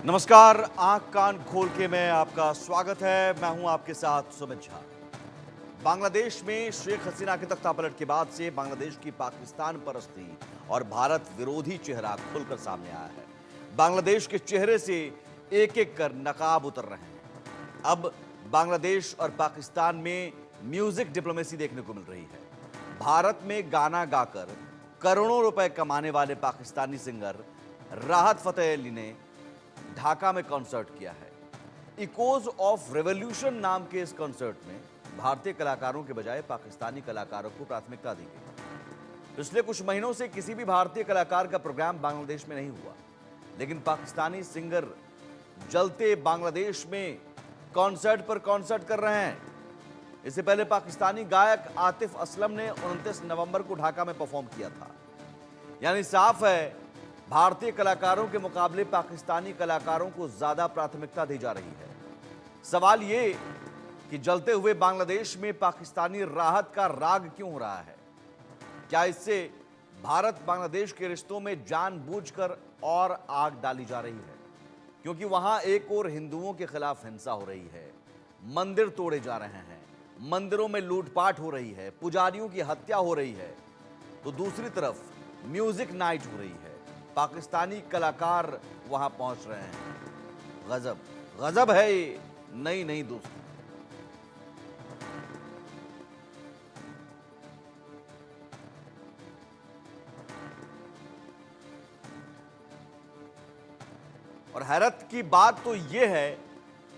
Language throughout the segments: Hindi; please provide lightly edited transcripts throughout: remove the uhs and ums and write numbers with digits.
नमस्कार, आंख कान खोल के मैं आपका स्वागत है। मैं हूं आपके साथ सुमित झा। बांग्लादेश में शेख हसीना के तख्तापलट के बाद से बांग्लादेश की पाकिस्तान परस्ती और भारत विरोधी चेहरा खुलकर सामने आया है। बांग्लादेश के चेहरे से एक एक कर नकाब उतर रहे हैं। अब बांग्लादेश और पाकिस्तान में म्यूजिक डिप्लोमेसी देखने को मिल रही है। भारत में गाना गाकर करोड़ों रुपए कमाने वाले पाकिस्तानी सिंगर राहत फतेह अली ने ढाका में कॉन्सर्ट किया है। इकोज ऑफ रेवोल्यूशन नाम के इस कॉन्सर्ट में भारतीय कलाकारों के बजाय पाकिस्तानी कलाकारों को प्राथमिकता दी गई। पिछले कुछ महीनों से किसी भी भारतीय कलाकार का प्रोग्राम बांग्लादेश में नहीं हुआ, लेकिन पाकिस्तानी सिंगर जलते बांग्लादेश में कॉन्सर्ट पर कॉन्सर्ट कर रहे हैं। इससे पहले पाकिस्तानी गायक आतिफ असलम ने 29 नवंबर को ढाका में परफॉर्म किया था। यानी साफ है, भारतीय कलाकारों के मुकाबले पाकिस्तानी कलाकारों को ज्यादा प्राथमिकता दी जा रही है। सवाल ये कि जलते हुए बांग्लादेश में पाकिस्तानी राहत का राग क्यों हो रहा है? क्या इससे भारत बांग्लादेश के रिश्तों में जानबूझकर और आग डाली जा रही है? क्योंकि वहां एक और हिंदुओं के खिलाफ हिंसा हो रही है, मंदिर तोड़े जा रहे हैं, मंदिरों में लूटपाट हो रही है, पुजारियों की हत्या हो रही है, तो दूसरी तरफ म्यूजिक नाइट हो रही है। पाकिस्तानी कलाकार वहां पहुंच रहे हैं। गजब गजब है ये। नई नई दोस्ती। और हैरत की बात तो यह है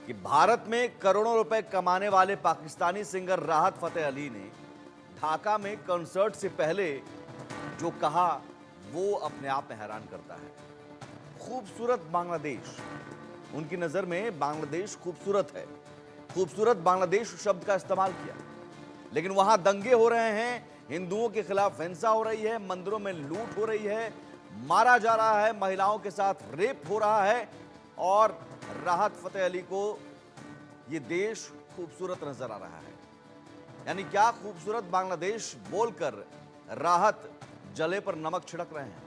कि भारत में करोड़ों रुपए कमाने वाले पाकिस्तानी सिंगर राहत फतेह अली ने ढाका में कॉन्सर्ट से पहले जो कहा, वो अपने आप में हैरान करता है। खूबसूरत बांग्लादेश, उनकी नजर में बांग्लादेश खूबसूरत है। खूबसूरत बांग्लादेश शब्द का इस्तेमाल किया, लेकिन वहां दंगे हो रहे हैं, हिंदुओं के खिलाफ हिंसा हो रही है, मंदिरों में लूट हो रही है, मारा जा रहा है, महिलाओं के साथ रेप हो रहा है, और राहत फतेह अली को यह देश खूबसूरत नजर आ रहा है। यानी क्या खूबसूरत बांग्लादेश बोलकर राहत जले पर नमक छिड़क रहे हैं।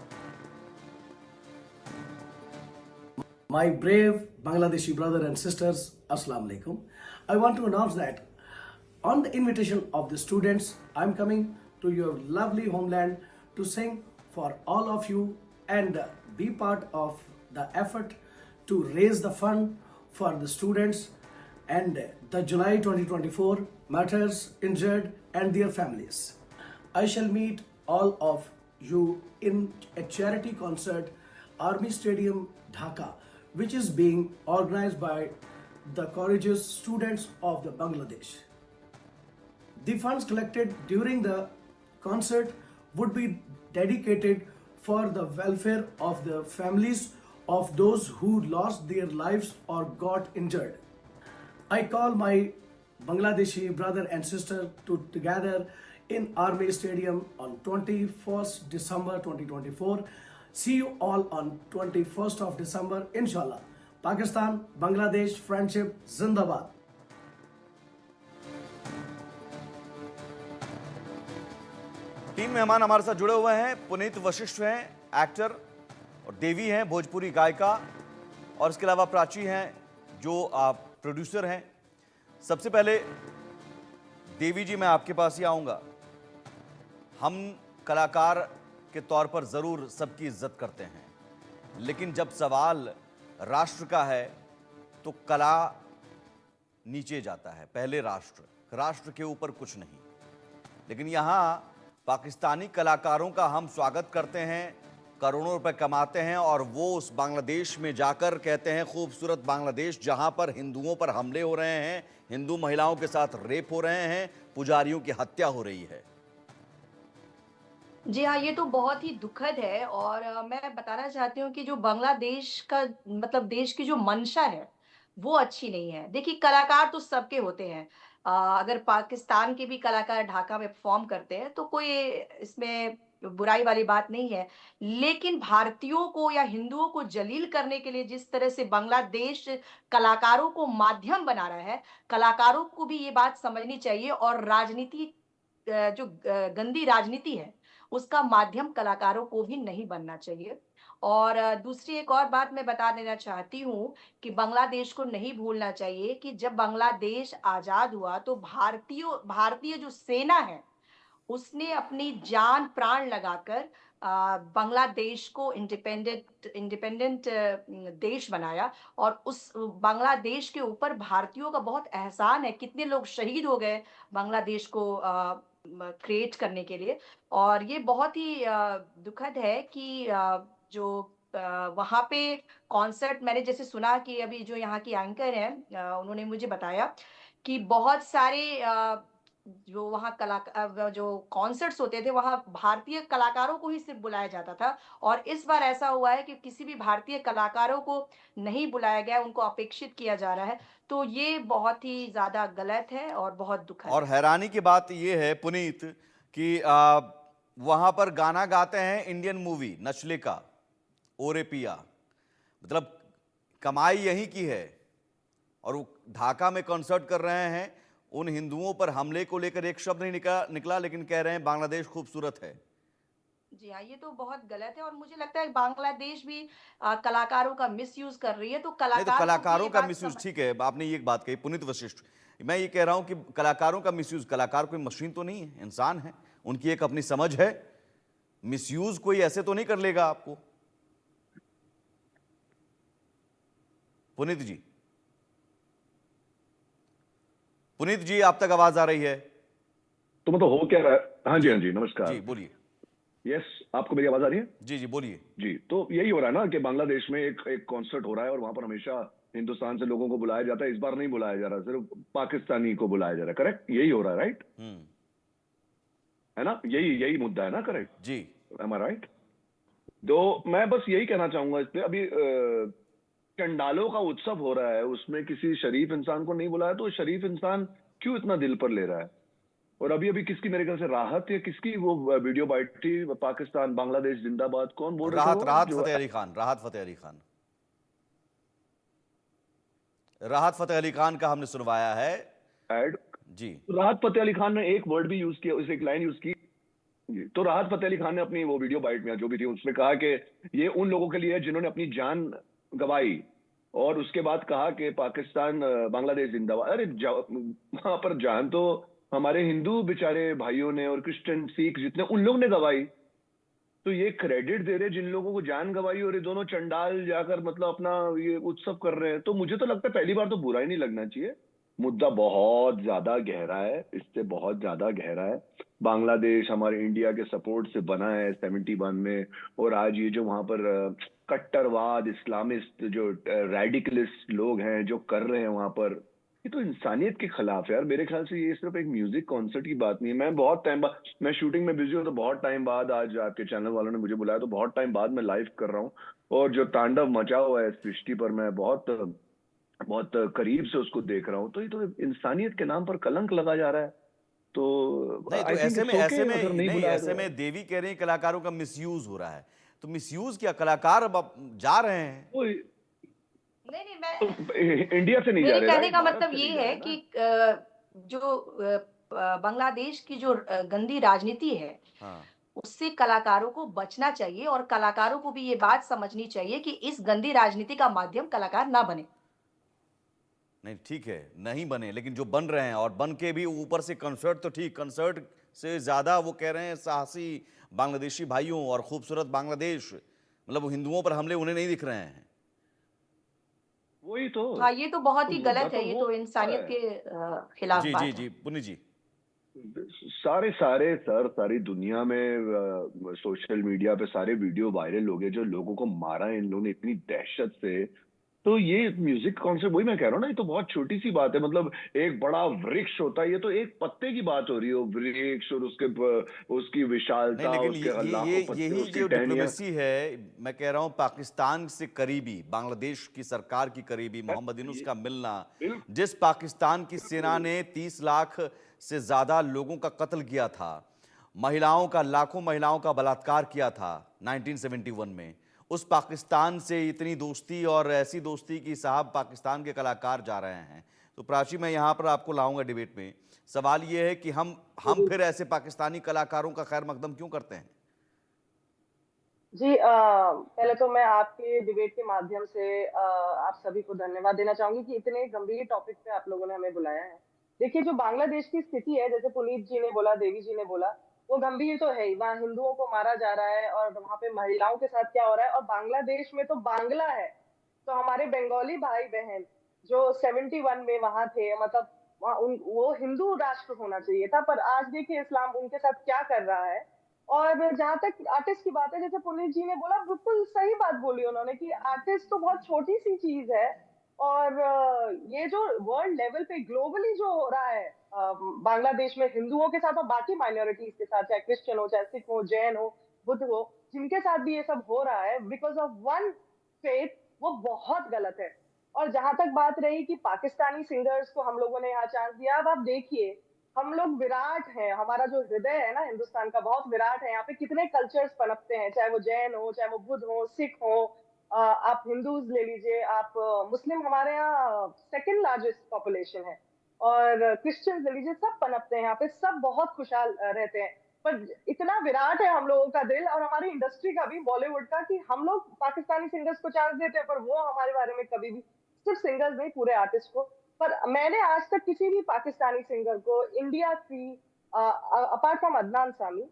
My brave Bangladeshi brother and sisters, Assalamu alaikum. I want to announce that on the invitation of the students, I'm coming to your lovely homeland to sing for all of you and be part of the effort to raise the fund for the students and the July 2024 martyrs injured and their families. I shall meet all of you in a charity concert, Army Stadium, Dhaka, which is being organized by the courageous students of the Bangladesh. The funds collected during the concert would be dedicated for the welfare of the families of those who lost their lives or got injured. I call my Bangladeshi brother and sister to gather in Army Stadium on 21st December 2024. See you all on 21st of December, inshallah. Pakistan, Bangladesh, friendship, Zindabad. तीन मेहमान हमारे साथ जुड़े हुए हैं। पुनीत वशिष्ठ हैं, एक्टर, और देवी हैं, भोजपुरी गायिका, और इसके अलावा प्राची हैं जो प्रोड्यूसर हैं। सबसे पहले देवी जी, मैं आपके पास ही आऊंगा। हम कलाकार के तौर पर जरूर सबकी इज्जत करते हैं, लेकिन जब सवाल राष्ट्र का है तो कला नीचे जाता है। पहले राष्ट्र, राष्ट्र के ऊपर कुछ नहीं। लेकिन यहां पाकिस्तानी कलाकारों का हम स्वागत करते हैं, करोड़ों रुपए कमाते हैं, और वो उस बांग्लादेश में जाकर कहते हैं खूबसूरत बांग्लादेश, जहां पर हिंदुओं पर हमले हो रहे हैं, हिंदू महिलाओं के साथ रेप हो रहे हैं, पुजारियों की हत्या हो रही है। जी हाँ, ये तो बहुत ही दुखद है और मैं बताना चाहती हूँ कि जो बांग्लादेश का मतलब देश की जो मंशा है, वो अच्छी नहीं है। देखिए, कलाकार तो सबके होते हैं। अगर पाकिस्तान के भी कलाकार ढाका में परफ़ॉर्म करते हैं, तो कोई इसमें बुराई वाली बात नहीं है। लेकिन भारतीयों को या हिंदुओं को जलील करने के लिए जिस तरह से बांग्लादेश कलाकारों को माध्यम बना रहा है, कलाकारों को भी ये बात समझनी चाहिए और राजनीति जो गंदी राजनीति है, उसका माध्यम कलाकारों को भी नहीं बनना चाहिए। और दूसरी एक और बात मैं बता देना चाहती हूँ कि बांग्लादेश को नहीं भूलना चाहिए कि जब बांग्लादेश आज़ाद हुआ तो भारतीय जो सेना है, उसने अपनी जान प्राण लगाकर बांग्लादेश को इंडिपेंडेंट देश बनाया और उस बांग्लादेश के ऊपर भारतीयों का बहुत एहसान है। कितने लोग शहीद हो गए बांग्लादेश को क्रिएट करने के लिए। और ये बहुत ही दुखद है कि जो वहाँ पे कॉन्सर्ट मैंने जैसे सुना कि अभी जो यहाँ की एंकर हैं उन्होंने मुझे बताया कि बहुत सारे जो वहाँ जो कॉन्सर्ट्स होते थे, वहाँ भारतीय कलाकारों को ही सिर्फ़ बुलाया जाता था और इस बार ऐसा हुआ है कि किसी भी भारतीय कलाकारों को नहीं बुलाया गया, उनको अपेक्षित किया जा रहा है। तो ये बहुत ही ज़्यादा गलत है और बहुत दुखद और है। हैरानी की बात यह है पुनीत कि वहां पर गाना गाते हैं इंडियन मूवी नचले का, ओरे पिया, मतलब कमाई यहीं की है। और वो ढाका में कॉन्सर्ट कर रहे हैं, उन हिंदुओं पर हमले को लेकर एक शब्द नहीं निकला, लेकिन कह रहे हैं बांग्लादेश खूबसूरत है। जी हाँ, ये तो बहुत गलत है और मुझे लगता है बांग्लादेश भी कलाकारों का मिसयूज़ कर रही है, तो नहीं तो कलाकार को भी कलाकारों ये का बात मिसयूज ठीक है, आपने ये एक बात कही पुनीत वशिष्ठ। मैं ये कह रहा हूं कि कलाकारों का मिसयूज, कलाकार कोई मशीन तो नहीं है, इंसान है, उनकी एक अपनी समझ है। मिसयूज कोई ऐसे तो नहीं कर लेगा आपको। पुनीत जी, पुनीत जी, आप तक आवाज आ रही है? तो मतलब हो क्या रहा है? हाँ जी, हाँ जी, जी नमस्कार। बोलिए। यस, आपको मेरी आवाज आ रही है? जी जी बोलिए। जी, तो यही हो रहा है ना कि बांग्लादेश में एक एक कॉन्सर्ट हो रहा है और वहां पर हमेशा हिंदुस्तान से लोगों को बुलाया जाता है। इस बार नहीं बुलाया जा रहा, सिर्फ पाकिस्तानी को बुलाया जा रहा है। करेक्ट, यही हो रहा है, राइट? हम्म। है ना, यही यही मुद्दा है ना? करेक्ट, जी। एम आई राइट? तो मैं बस यही कहना चाहूंगा इस पे। अभी चंडालों का उत्सव हो रहा है, उसमें किसी शरीफ इंसान को नहीं बुलाया, तो शरीफ इंसान क्यों इतना दिल पर ले रहा है? और अभी अभी किसकी, मेरे ख्याल से राहत या किसकी वो वीडियो बाइट थी, पाकिस्तान बांग्लादेश जिंदाबाद, कौन बोल रहे थे राहत वो राहत जो फतेह अली खान, राहत फतेह अली खान, राहत फतेह अली खान का हमने सुनवाया है। ऐड? जी राहत फतेह अली खान ने एक वर्ड भी यूज किया, उसे एक लाइन यूज की। तो राहत फतेह अली खान ने अपनी वो वीडियो बाइट में जो भी थी उसमें कहा कि ये उन लोगों के लिए है जिन्होंने अपनी जान गंवाई, और उसके बाद कहा कि पाकिस्तान बांग्लादेश जिंदाबाद। अरे वहां पर जान तो हमारे हिंदू बेचारे भाइयों ने और क्रिश्चियन सिख जितने उन लोग ने गंवाई। तो ये क्रेडिट दे रहे जिन लोगों को जान गंवाई, और ये दोनों चंडाल जाकर मतलब अपना ये उत्सव कर रहे हैं। तो मुझे तो लगता है पहली बार तो बुरा ही नहीं लगना चाहिए। मुद्दा बहुत ज्यादा गहरा है, इससे बहुत ज्यादा गहरा है। बांग्लादेश हमारे इंडिया के सपोर्ट से बना है 71 में, और आज ये जो वहां पर कट्टरवाद इस्लामिस्ट जो रेडिकलिस्ट लोग हैं जो कर रहे हैं वहां पर, ये तो इंसानियत के खिलाफ है यार। मेरे ख्याल से ये सिर्फ एक म्यूजिक कॉन्सर्ट की बात नहीं है। मैं बहुत टाइम बाद, मैं शूटिंग में बिजी हूँ तो बहुत टाइम बाद आज आपके चैनल वालों ने मुझे बुलाया, तो बहुत टाइम बाद मैं लाइव कर रहा हूँ। और जो तांडव मचा हुआ है इस सृष्टि पर, मैं बहुत बहुत करीब से उसको देख रहा हूँ। तो ये तो इंसानियत के नाम पर कलंक लगा जा रहा है। तो नहीं, तो आई थिंक ऐसे में इट्स ओके ऐसे में अगर नहीं नहीं, बुलाया ऐसे तो। में देवी कह रही हैं कलाकारों का मिसयूज हो रहा है। तो मिसयूज क्या, कलाकार अब जा रहे हैं। वो नहीं, नहीं, मैं तो इंडिया से नहीं जा मेरे रहे, कहने राइट? का भारत मतलब से ये नहीं जा है रहे कि ना। बांग्लादेश की जो गंदी राजनीति है, हाँ। उससे कलाकारों को बचना चाहिए और कलाकारों को भी ये बात समझनी चाहिए कि इस गंदी राजनीति का माध्यम कलाकार ना बने। नहीं ठीक है, नहीं बने, लेकिन जो बन रहे हैं और बन के भी ऊपर से कंसर्ट, तो ठीक, कंसर्ट से ज्यादा वो कह रहे हैं साहसी बांग्लादेशी भाइयों और खूबसूरत बांग्लादेश, मतलब वो हिंदुओं पर हमले उन्हें नहीं दिख रहे हैं। वही तो। हाँ, ये तो बहुत तो ही मुद्दा गलत है, तो ये वो तो इंसानियत है। के खिलाफ जी जी बात है। जी पुनी जी। सारे सारे सर सारी दुनिया में सोशल मीडिया पे सारे वीडियो वायरल हो गए, जो लोगों को मारा है इन लोगों ने इतनी दहशत से। तो ये म्यूजिक कॉन्सर्ट, वही मैं कह रहा हूँ ना, ये तो बहुत छोटी सी बात है। मतलब एक बड़ा वृक्ष होता है, ये तो एक पत्ते की बात हो रही है। वृक्ष और उसके उसकी नहीं, विशालता, लेकिन उसके लाखों पत्ते, यही उसकी जो टहनियां। डिप्लोमेसी है, मैं कह रहा हूं पाकिस्तान से करीबी, बांग्लादेश की सरकार की करीबी, मोहम्मद यूनुस का मिलना, जिस पाकिस्तान की सेना ने 30 लाख से ज्यादा लोगों का कत्ल किया था, महिलाओं का, लाखों महिलाओं का बलात्कार किया था 1971 में, उस पाकिस्तान से इतनी दोस्ती, और ऐसी दोस्ती कि साहब पाकिस्तान के कलाकार जा रहे हैं। तो प्राची, मैं यहां पर आपको लाऊंगा डिबेट में। सवाल यह है कि हम फिर ऐसे पाकिस्तानी कलाकारों का खैर मकदम क्यों करते हैं? जी पहले तो मैं आपके डिबेट के माध्यम से आप सभी को धन्यवाद देना चाहूंगी कि इतने गंभीर टॉपिक पे आप लोगों ने हमें बुलाया है। देखिए जो बांग्लादेश की स्थिति है, जैसे पुनीत जी ने बोला, देवी जी ने बोला, वो गंभीर तो है ही। वहाँ हिंदुओं को मारा जा रहा है और वहाँ पे महिलाओं के साथ क्या हो रहा है, और बांग्लादेश में तो बांग्ला है। तो हमारे बंगाली भाई बहन जो 71 में वहां थे, मतलब वो हिंदू राष्ट्र होना चाहिए था, पर आज देखिए इस्लाम उनके साथ क्या कर रहा है। और जहां तक आर्टिस्ट की बात है, जैसे पुनीत जी ने बोला, बिल्कुल सही बात बोली उन्होंने कि आर्टिस्ट तो बहुत छोटी सी चीज है। और ये जो वर्ल्ड लेवल पे ग्लोबली जो हो रहा है बांग्लादेश में हिंदुओं के साथ और बाकी माइनॉरिटीज के साथ, चाहे क्रिश्चियन हो, चाहे सिख हो, जैन हो, बुद्ध हो, जिनके साथ भी ये सब हो रहा है बिकॉज ऑफ वन फेथ, वो बहुत गलत है। और जहां तक बात रही कि पाकिस्तानी सिंगर्स को हम लोगों ने यहाँ चांस दिया, अब आप देखिए हम लोग विराट हैं, हमारा जो हृदय है ना हिंदुस्तान का, बहुत विराट है। यहाँ पे कितने कल्चर्स पनपते हैं, चाहे वो जैन हो, चाहे वो बुद्ध हो, सिख हो, आप हिंदूज ले लीजिए, आप मुस्लिम हमारे यहाँ सेकंड लार्जेस्ट पॉपुलेशन है, और क्रिश्चियंस ले लीजिए, सब पनपते हैं यहाँ पे, सब बहुत खुशहाल रहते हैं। पर इतना विराट है हम लोगों का दिल और हमारी इंडस्ट्री का भी, बॉलीवुड का, कि हम लोग पाकिस्तानी सिंगर्स को चांस देते हैं, पर वो हमारे बारे में कभी भी, सिर्फ सिंगर्स नहीं पूरे आर्टिस्ट को। पर मैंने आज तक किसी भी पाकिस्तानी सिंगर को इंडिया की, अपार्ट फ्रॉम अदनान सामी,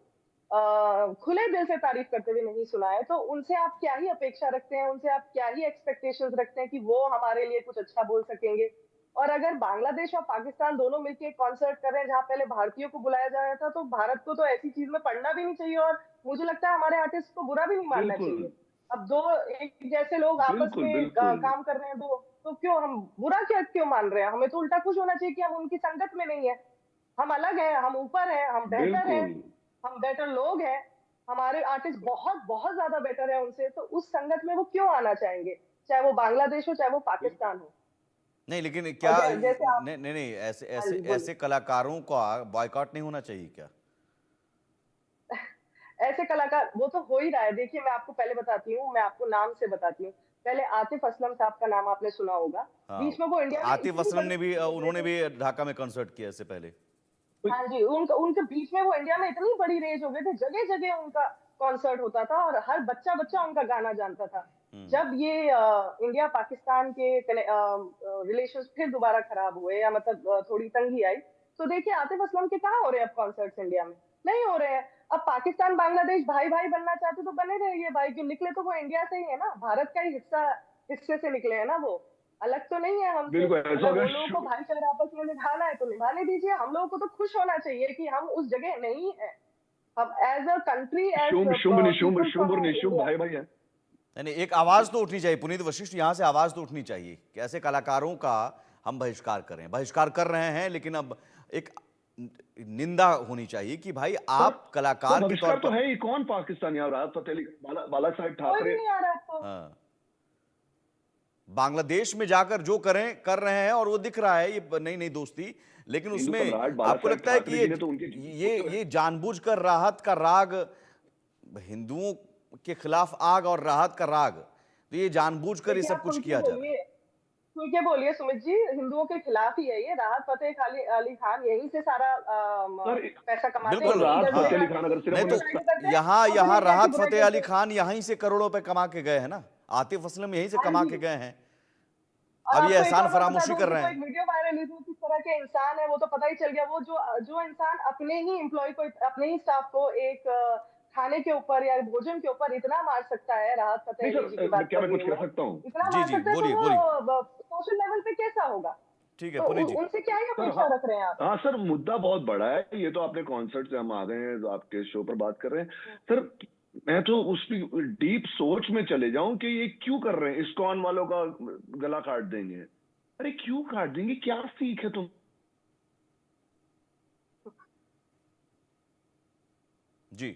खुले दिल से तारीफ करते हुए नहीं सुना है। तो उनसे आप क्या ही अपेक्षा रखते हैं, उनसे आप क्या ही एक्सपेक्टेशंस रखते हैं कि वो हमारे लिए कुछ अच्छा बोल सकेंगे। और अगर बांग्लादेश और पाकिस्तान दोनों मिलकर एक कॉन्सर्ट कर रहे हैं जहां पहले भारतीयों को बुलाया जा रहा था, तो भारत को तो ऐसी चीज में पढ़ना भी नहीं चाहिए, और मुझे लगता है हमारे आर्टिस्ट को बुरा भी नहीं मानना बिल्कुल चाहिए। अब दो एक जैसे लोग आपस बिल्कुल में बिल्कुल काम कर रहे हैं, तो क्यों हम बुरा क्यों मान रहे हैं? हमें तो उल्टा खुश होना चाहिए कि हम उनकी संगत में नहीं है, हम अलग हैं, हम ऊपर हैं, हम बेहतर हैं, बिल्कुल हम बेटर लोग हैं, हमारे आर्टिस्ट बहुत बहुत ज्यादा बेटर है उनसे, तो उस संगत में वो क्यों आना चाहेंगे, चाहे वो बांग्लादेश हो, चाहे वो पाकिस्तान हो। नहीं, लेकिन और क्या जैसे आप, नहीं नहीं नहीं, ऐसे हाँ ऐसे जी बोलिए। ऐसे कलाकारों का बॉयकॉट नहीं होना चाहिए क्या? ऐसे कलाकार वो तो हो ही रहा है। देखिए मैं आपको पहले बताती हूँ, मैं आपको नाम से बताती हूँ। पहले आतिफ असलम साहब का नाम आपने सुना होगा, बीच हाँ, में वो इंडिया में आतिफ इतनी असलम बड़ी ने भी रेज हो गए उन्होंने थे। भी ढाका में कंसर्ट किया इससे पहले। हाँ जी, उनका उनके बीच में वो इंडिया में इतनी बड़ी रेज हो गए थे, जगह जगह उनका कॉन्सर्ट होता था और हर बच्चा बच्चा उनका गाना जानता था। जब ये इंडिया पाकिस्तान के रिलेशंस फिर दोबारा खराब हुए, या मतलब थोड़ी तंगी आई, तो देखिए आतिफ असलम के कहाँ हो रहे हैं अब कॉन्सर्ट्स इंडिया में, नहीं हो रहे हैं। अब पाकिस्तान बांग्लादेश भाई भाई बनना चाहते तो बने रहिए भाई, क्यों निकले तो वो इंडिया से ही है ना, भारत का ही हिस्से से निकले हैं ना, वो अलग तो नहीं है हमसे। बिल्कुल ऐसा अगर होगा। वो लोगों को भाईचारा आपस में निभाना है तो निभाने दीजिए, हम लोगों को तो खुश होना चाहिए कि हम उस जगह नहीं है। हम एज अ कंट्री, एज शुभ शुभ निशुंभ पीपल शुभ फ्रॉम और निशुंभ इंडिया। भाई भाई है। यानी एक आवाज तो उठनी चाहिए पुनीत वशिष्ठ, यहां से आवाज तो उठनी चाहिए कि ऐसे कलाकारों का हम बहिष्कार करें। बहिष्कार कर रहे हैं, लेकिन अब एक निंदा होनी चाहिए कि भाई सर आप सर कलाकार के तौर बहिष्कार तो पर। है ही, कौन पाकिस्तान यहाँ, राहत फतेह अली, बाला साहेब कोई भी ठाकरे। नहीं आ रहा आपको। हाँ, बांग्लादेश में जाकर जो करें कर रहे हैं और वो दिख रहा है, ये नई नई दोस्ती, लेकिन हिंदू उसमें सम्राट बाला आपको साहेब लगता है कि ठाकरे जी ने तो उनकी ये जानबूझकर राहत का राग, हिंदुओं के खिलाफ आग और राहत का राग, तो ये जानबूझकर ये देखिए सब आप कुछ खुल के किया जा रहा है? बोलिए, खुल के बोलिए सुमित जी, हिंदुओं के खिलाफ ही है ये। राहत फतेह अली खान यहीं से सारा सर पैसा कमाते हैं, बिल्कुल। यहीं राहत गजलें हाँ, फतेह अली गाते खान हैं, अगर सिर्फ नहीं यहीं तो उन्हें गालियां करते हैं, यहाँ अपने यहाँ इंडिया की राहत बुराई फतेह करते अली हैं। खान यहीं से करोड़ों पे कमा के गए हैं ना, आतिफ असलम यहीं से हाँ कमा जी। के गए हैं, और अब ये आपको एक एहसान और बात बता फरामोशी दूं, कर उनकी रहे तो एक हैं। वीडियो वायरल हुई थी, वो किस तरह के इंसान है वो तो पता ही चल गया। वो जो इंसान अपने ही एम्प्लॉय को, अपने ही स्टाफ को एक खाने के ऊपर या भोजन के ऊपर इतना मार सकता है, राहत फतेह नहीं अली जी की सर बात क्या कर मैं रही कुछ हूँ कह मैं, सकता हूँ? इतना जी मार जी, सकता है, तो बोलिए बोलिए। वो सोशल लेवल पे कैसा होगा? ठीक है तो पुनीत जी। उनसे क्या ही सर अपेक्षा हाँ, रख रहे हैं आप? हाँ सर मुद्दा बहुत बड़ा है ये, तो आपने कॉन्सर्ट से हम आ गए हैं, आपके शो पर बात कर रहे हैं सर। मैं तो उसकी डीप सोच में चले जाऊं कि ये क्यों कर रहे हैं, इस्कॉन वालों का गला काट देंगे। अरे क्यों काट देंगे, क्या सीख है जी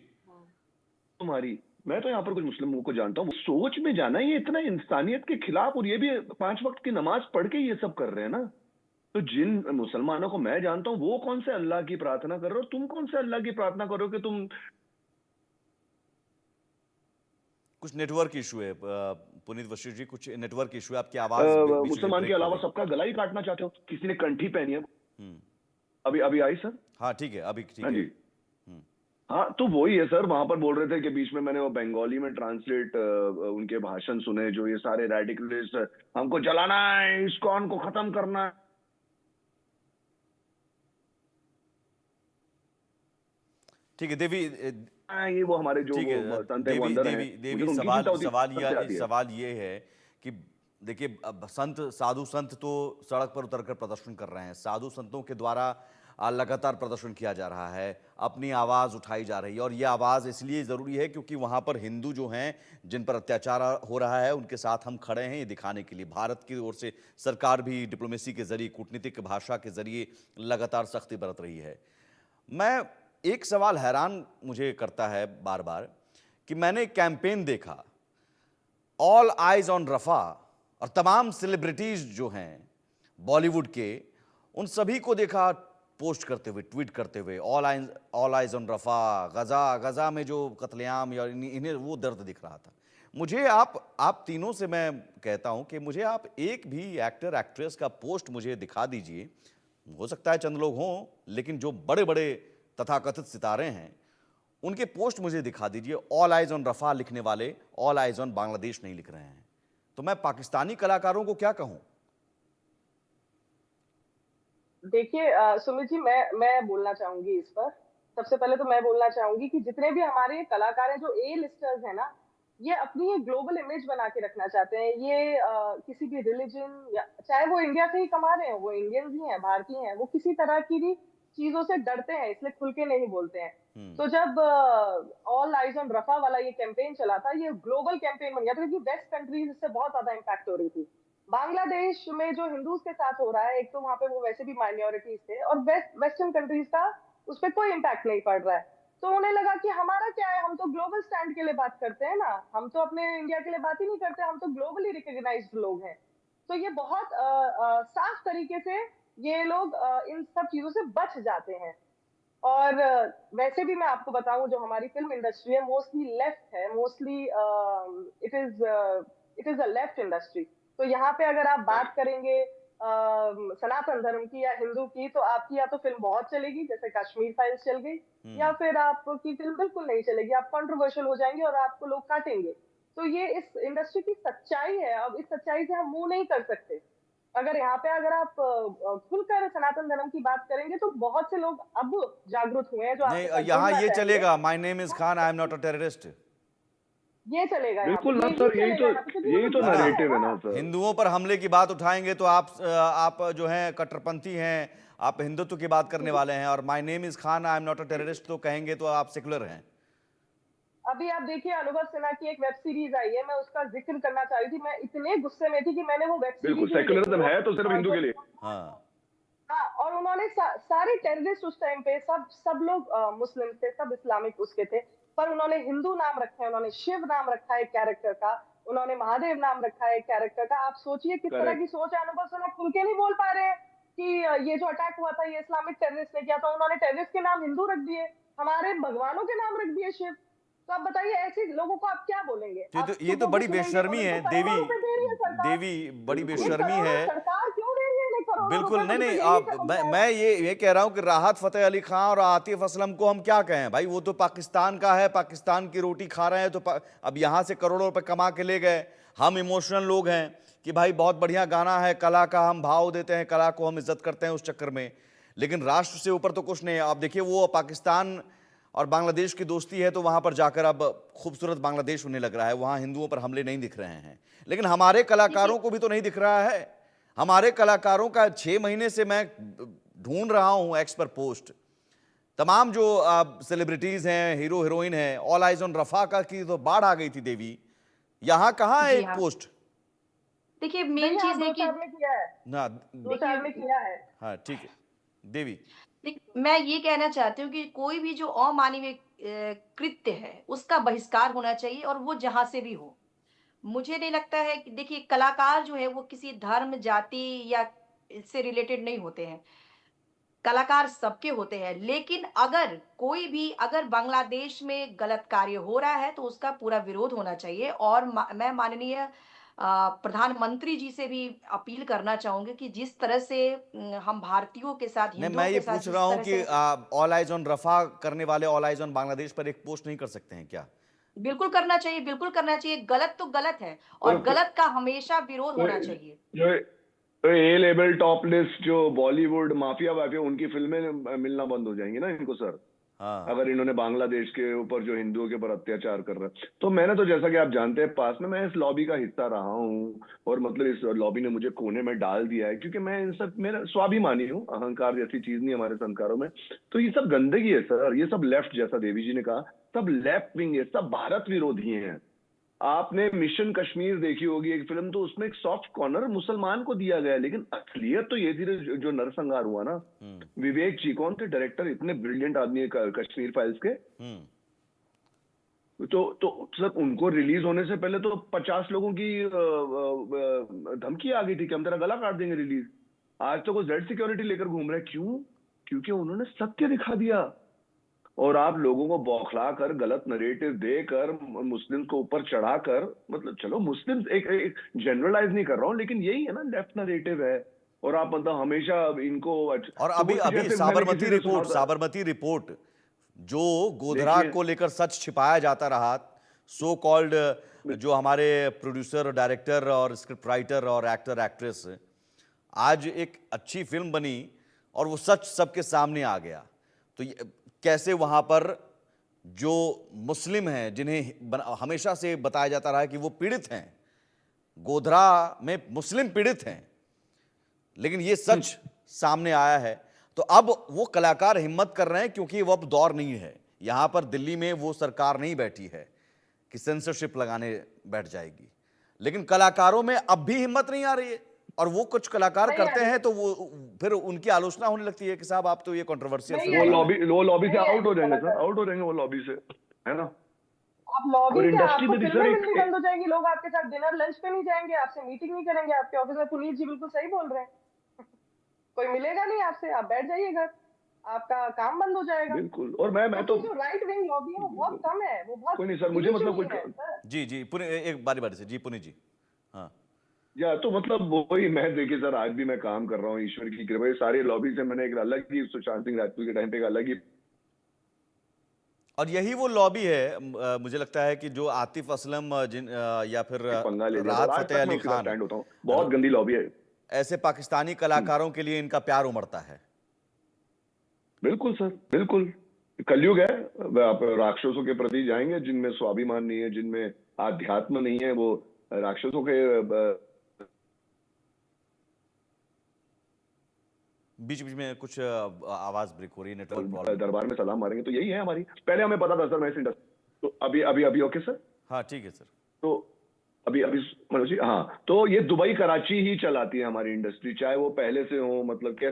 तुम्हारी? मैं तो यहाँ पर कुछ मुस्लिम लोगों को जानता हूँ, सोच में जाना, ये इतना इंसानियत के खिलाफ, और ये भी 5 वक्त की नमाज पढ़ के ये सब कर रहे हैं ना। तो जिन मुसलमानों को मैं जानता हूँ वो कौन से अल्लाह की प्रार्थना कर रहे हो, तुम कौन से अल्लाह की प्रार्थना करो कि तुम। कुछ नेटवर्क इशू है पुनीत वशिष्ठ जी, कुछ नेटवर्क इशू है, आपकी आवाज बीच बीच में मुसलमान के ब्रेक हो अलावा रही सबका गला ही काटना चाहते हो, किसी ने कंठी पहनी है। है। अभी अभी आई सर। हाँ ठीक है, अभी ठीक हाँ है। जी। हाँ तो वही है सर, वहां पर बोल रहे थे कि बीच में मैंने वो बंगाली में ट्रांसलेट उनके भाषण सुने, जो ये सारे रेडिकलिस्ट हमको जलाना है, इस्कॉन को खत्म करना ठीक है देवी, है, ये वो हमारे जो ठीक है वो संत है वो देवी अंदर देवी हैं, मुझे देवी तो उनकी सवाल चिंता होती है, सवाल सबसे आती ये है। सवाल ये है कि देखिए, अब संत साधु संत तो सड़क पर उतरकर प्रदर्शन कर रहे हैं, साधु संतों के द्वारा लगातार प्रदर्शन किया जा रहा है, अपनी आवाज़ उठाई जा रही है, और ये आवाज़ इसलिए ज़रूरी है क्योंकि वहाँ पर हिंदू जो हैं जिन पर अत्याचार हो रहा है उनके साथ हम खड़े हैं, ये दिखाने के लिए भारत की ओर से सरकार भी डिप्लोमेसी के जरिए, कूटनीतिक भाषा के जरिए लगातार सख्ती बरत रही है। मैं एक सवाल हैरान मुझे करता है बार बार कि मैंने एक कैंपेन देखा, ऑल आइज ऑन रफा, और तमाम सेलिब्रिटीज जो हैं बॉलीवुड के, उन सभी को देखा पोस्ट करते हुए, ट्वीट करते हुए, ऑल आइज ऑन रफा, गजा में जो कत्लेआम या इन्हें वो दर्द दिख रहा था। मुझे आप तीनों से मैं कहता हूं कि मुझे आप एक भी एक्टर एक्ट्रेस का पोस्ट मुझे दिखा दीजिए, हो सकता है चंद लोग हों, लेकिन जो बड़े बड़े तथाकथित सितारे हैं उनके पोस्ट मुझे दिखा दीजिए। ऑल आइज ऑन रफा लिखने वाले ऑल आइज ऑन बांग्लादेश नहीं लिख रहे हैं। तो मैं पाकिस्तानी कलाकारों को क्या कहूं? देखिए सुमित जी, मैं बोलना चाहूंगी इस पर। सबसे पहले तो मैं बोलना चाहूंगी कि जितने भी हमारे कलाकार हैं जो ए लिस्टर्स हैं ना, ये अपनी एक ग्लोबल इमेज बना के रखना चाहते हैं। ये किसी भी रिलीजन या चाहे वो इंडिया से ही कमा रहे हैं, वो इंडियंस ही हैं, भारतीय हैं, वो किसी तरह की भी चीजों से डरते हैं, इसलिए खुल के नहीं बोलते हैं। तो जब ऑल आइज ऑन रफा वाला ये कैंपेन चला था, ये ग्लोबल कैंपेन बन गया था, क्योंकि वेस्ट कंट्रीज इससे बहुत ज्यादा इम्पैक्ट हो रही थी। बांग्लादेश में जो हिंदूज के साथ हो रहा है, एक तो वहां पे वो वैसे भी माइनॉरिटीज थे, और वेस्टर्न कंट्रीज का उस पर कोई इम्पैक्ट नहीं पड़ रहा है। तो उन्हें लगा कि हमारा क्या है, हम तो ग्लोबल स्टैंड के लिए बात करते हैं ना, हम तो अपने इंडिया के लिए बात ही नहीं करते, हम तो ग्लोबली रिकॉग्नाइज्ड लोग हैं। तो ये बहुत साफ तरीके से ये लोग इन सब चीजों से बच जाते हैं। और वैसे भी मैं आपको बताऊं, जो हमारी फिल्म इंडस्ट्री है मोस्टली लेफ्ट है, mostly it is a left industry. तो यहाँ पे अगर आप बात करेंगे सनातन धर्म की या हिंदू की, तो आपकी या तो फिल्म बहुत चलेगी, जैसे कश्मीर फाइल्स चल गई, या फिर आपकी फिल्म बिल्कुल नहीं चलेगी, आप कंट्रोवर्शियल हो जाएंगे और आपको लोग काटेंगे। तो ये इस इंडस्ट्री की सच्चाई है। अब इस सच्चाई से हम मुंह नहीं कर सकते। अगर यहाँ पे अगर आप खुलकर सनातन धर्म की बात करेंगे, तो बहुत से लोग अब जागरूक हुए हैं जो आपके नहीं, साथ यहाँ जुड़ना ये चाहेंगे। चलेगा, my name is Khan, I am not a terrorist. ये चलेगा यहाँ पे, बिल्कुल ना ये सर, चलेगा यहाँ पे, क्योंकि वो यही तो जुड़ा है नैरेटिव है ना। ना सर। हिंदुओं पर हमले की बात उठाएंगे तो आप जो हैं कट्टरपंथी हैं, आप हिंदुत्व की बात करने वाले हैं, और my name is Khan, I am not a terrorist तो कहेंगे तो आप सेकुलर हैं। अभी आप देखिए, अनुभव सिन्हा की एक वेब सीरीज आई है, मैं उसका जिक्र करना चाह रही थी। मैं इतने गुस्से में थी कि मैंने वो वेब बिल्कुल, सीरीज नहीं देखी। सेकुलरिज्म है तो सिर्फ हिंदू के लिए। हाँ, हाँ, और उन्होंने सारे टेररिस्ट उस टाइम पे सब लोग मुस्लिम थे, सब इस्लामिक उसके थे, पर उन्होंने हिंदू नाम रखा है, उन्होंने शिव नाम रखा है एक कैरेक्टर का, उन्होंने महादेव नाम रखा है एक कैरेक्टर का। आप सोचिए किस तरह की करेक्ट। सोच है। अनुभव सिन्हा खुल के नहीं बोल पा रहे हैं कि ये जो अटैक हुआ था ये इस्लामिक टेररिस्ट ने किया था, उन्होंने टेररिस्ट के नाम हिंदू रख दिए, हमारे भगवानों के नाम रख दिए शिव। तो आप बताइए, ऐसे लोगों को आप क्या बोलेंगे? तो आप ये तो सुबह बड़ी को सुनेंगे, और बेशर्मी है इनको देवी। करोड़ों रुपए दे रही है सरकार। देवी बड़ी ये बेशर्मी करोड़ों है। सरकार क्यों दे रही है इन्हें करोड़ों बिल्कुल रुपए? नहीं मुझे नहीं, तो यही आप समझ में आया। मैं ये कह रहा हूं कि राहत फतेह अली खान और आतिफ असलम को हम क्या कहें भाई, वो तो पाकिस्तान का है, पाकिस्तान की रोटी खा रहे हैं, तो अब यहां से करोड़ों रुपए कमा के ले गए। हम इमोशनल लोग हैं कि भाई बहुत बढ़िया गाना है, कला का हम भाव देते हैं, कला को हम इज्जत करते हैं उस चक्कर में, लेकिन राष्ट्र से ऊपर तो कुछ नहीं है। आप देखिए, वो पाकिस्तान और बांग्लादेश की दोस्ती है, तो वहां पर जाकर अब खूबसूरत बांग्लादेश होने लग रहा है, वहां हिंदुओं पर हमले नहीं दिख रहे हैं। लेकिन हमारे कलाकारों को भी तो नहीं दिख रहा है। हमारे कलाकारों का 6 महीने से मैं ढूंढ रहा हूं एक्स पर पोस्ट, तमाम जो सेलिब्रिटीज हैं, हीरो हीरोइन हैं, ऑल आइज ऑन रफा का की तो बाढ़ आ गई थी देवी, यहां कहां है जी एक हाँ, पोस्ट? देखिए मेन नहीं, हाँ, चीज है दो कि साल में किया है, ना, 2 साल में किया है। हाँ ठीक है देवी। मैं ये कहना चाहती हूँ कि कोई भी जो अमानवीय कृत्य है उसका बहिष्कार होना चाहिए, और वो जहां से भी हो। मुझे नहीं लगता है कि देखिए कलाकार जो है वो किसी धर्म, जाति या इससे रिलेटेड नहीं होते हैं। कलाकार सबके होते हैं, लेकिन अगर कोई भी अगर बांग्लादेश में गलत कार्य हो रहा है तो उसका पूरा विरोध होना चाहिए। और मैं माननीय प्रधानमंत्री जी से भी अपील करना चाहूँगी कि जिस तरह से हम भारतीयों के साथ, नहीं, हिंदुओं मैं ये के साथ पूछ जिस रहा हूँ तरह कि से ऑल आइज ऑन रफा करने वाले ऑल आइज ऑन बांग्लादेश पर एक पोस्ट नहीं कर सकते हैं क्या? बिल्कुल करना चाहिए, बिल्कुल करना चाहिए। गलत तो गलत है तो और गलत का हमेशा विरोध तो होना चाहिए। जो तो ए लेवल टॉप लिस्ट जो बॉलीवुड माफिया वाफिया उनकी फिल्में मिलना बंद हो जाएंगी ना इनको सर, हाँ। अगर इन्होंने बांग्लादेश के ऊपर जो हिंदुओं के ऊपर अत्याचार कर रहा है। तो मैंने तो जैसा कि आप जानते हैं पास में मैं इस लॉबी का हिस्सा रहा हूँ और मतलब इस लॉबी ने मुझे कोने में डाल दिया है क्योंकि मैं इन सब मेरा स्वाभिमानी हूँ, अहंकार जैसी चीज नहीं हमारे संस्कारों में। तो ये सब गंदगी है सर, ये सब लेफ्ट, जैसा देवी जी ने कहा, सब लेफ्ट विंग है, सब भारत विरोधी हैं। आपने मिशन कश्मीर देखी होगी एक फिल्म, तो उसमें एक सॉफ्ट कॉर्नर मुसलमान को दिया गया, लेकिन असलियत तो ये थी जो नरसंहार हुआ ना। विवेक जी कौन थे डायरेक्टर, इतने ब्रिलियंट आदमी है कश्मीर फाइल्स के। तो सर उनको रिलीज होने से पहले तो 50 लोगों की धमकी आ गई थी कि हम तेरा गला काट देंगे रिलीज। आज तो वो जेड सिक्योरिटी लेकर घूम रहे हैं, क्यों? क्योंकि उन्होंने सत्य दिखा दिया और आप लोगों को बौखला कर, गलत नरेटिव देकर, मुस्लिम को ऊपर चढ़ाकर, मतलब चलो मुस्लिम एक जनरलाइज नहीं कर रहा हूं, लेकिन यही है ना लेफ्ट नरेटिव है। और आप मतलब हमेशा इनको और तो अभी अभी जैसे मैंने साबरमती किसी से सुना रिपोर्ट, था, साबरमती रिपोर्ट जो गोधरा देखिए को लेकर सच छिपाया जाता रहा, सो कॉल्ड जो हमारे प्रोड्यूसर, डायरेक्टर और स्क्रिप्ट राइटर और एक्टर एक्ट्रेस, आज एक अच्छी फिल्म बनी और वो सच सबके सामने आ गया। तो कैसे वहां पर जो मुस्लिम हैं, जिन्हें हमेशा से बताया जाता रहा है कि वो पीड़ित हैं, गोधरा में मुस्लिम पीड़ित हैं, लेकिन ये सच सामने आया है। तो अब वो कलाकार हिम्मत कर रहे हैं क्योंकि वो अब दौर नहीं है, यहां पर दिल्ली में वो सरकार नहीं बैठी है कि सेंसरशिप लगाने बैठ जाएगी, लेकिन कलाकारों में अब भी हिम्मत नहीं आ रही है। और वो कुछ कलाकार नहीं करते यार, हैं तो वो फिर उनकी आलोचना होने लगती है कि साहब आप तो ये कंट्रोवर्शियल नहीं फिल्म वो यार, बना रहे हैं। लॉबी से नहीं आउट हो यार, जाएंगे गलत सर, है। आउट हो जाएंगे वो लॉबी से, है ना। आप लॉबी और क्या, इंडस्ट्री आपको में भी फिल्में सर मिलनी बंद हो जाएंगी, लोग आपके साथ डिनर लंच पे नहीं जाएंगे, आपसे मीटिंग नहीं करेंगे आपके ऑफिस में। पुनीत जी बिल्कुल सही बोल रहे हैं। कोई मिलेगा नहीं आपसे, आप बैठ जाइए घर, आपका काम बंद हो जाएगा। बिल्कुल। और मैं तो क्योंकि जो राइट विंग लॉबी है वो बहुत कम है, वो बहुत कोई नहीं सर, मुझे नीच मतलब नहीं कुछ है सर। जी जी एक बारी बारी से जी पुनी जी। हाँ या तो मतलब वही मैं देखिए सर, आज भी मैं काम कर रहा हूँ ईश्वर की कृपा से, सारी लॉबी से मैंने एक अलग ही सुशांत सिंह राजपूत के टाइम पे एक अलग ही और यही वो लॉबी है, मुझे लगता है कि जो आतिफ असलम या फिर पंगा ले लिया था, और राहत आज फतेह तक मैं अली उसके साथ खान, स्टैंड होता हूँ। बहुत गंदी लॉबी है। ऐसे पाकिस्तानी कलाकारों के लिए इनका प्यार उमड़ता है। बिल्कुल सर, बिल्कुल। कलयुग है, आप राक्षसों के प्रति जाएंगे जिनमें स्वाभिमान नहीं है, जिनमें आध्यात्म नहीं है, वो राक्षसों के बीच बीच में कुछ आवाज ब्रेक हो रही है, नेटवर्क प्रॉब्लम। दरबार में सलाम मारेंगे। तो यही है हमारी, पहले हमें पता था सर मैं इस इंडस्ट्री, तो अभी ओके सर। हाँ ठीक है सर। तो अभी मनोज जी, हाँ, तो ये दुबई कराची ही चलाती है हमारी इंडस्ट्री, चाहे वो पहले से हो, मतलब क्या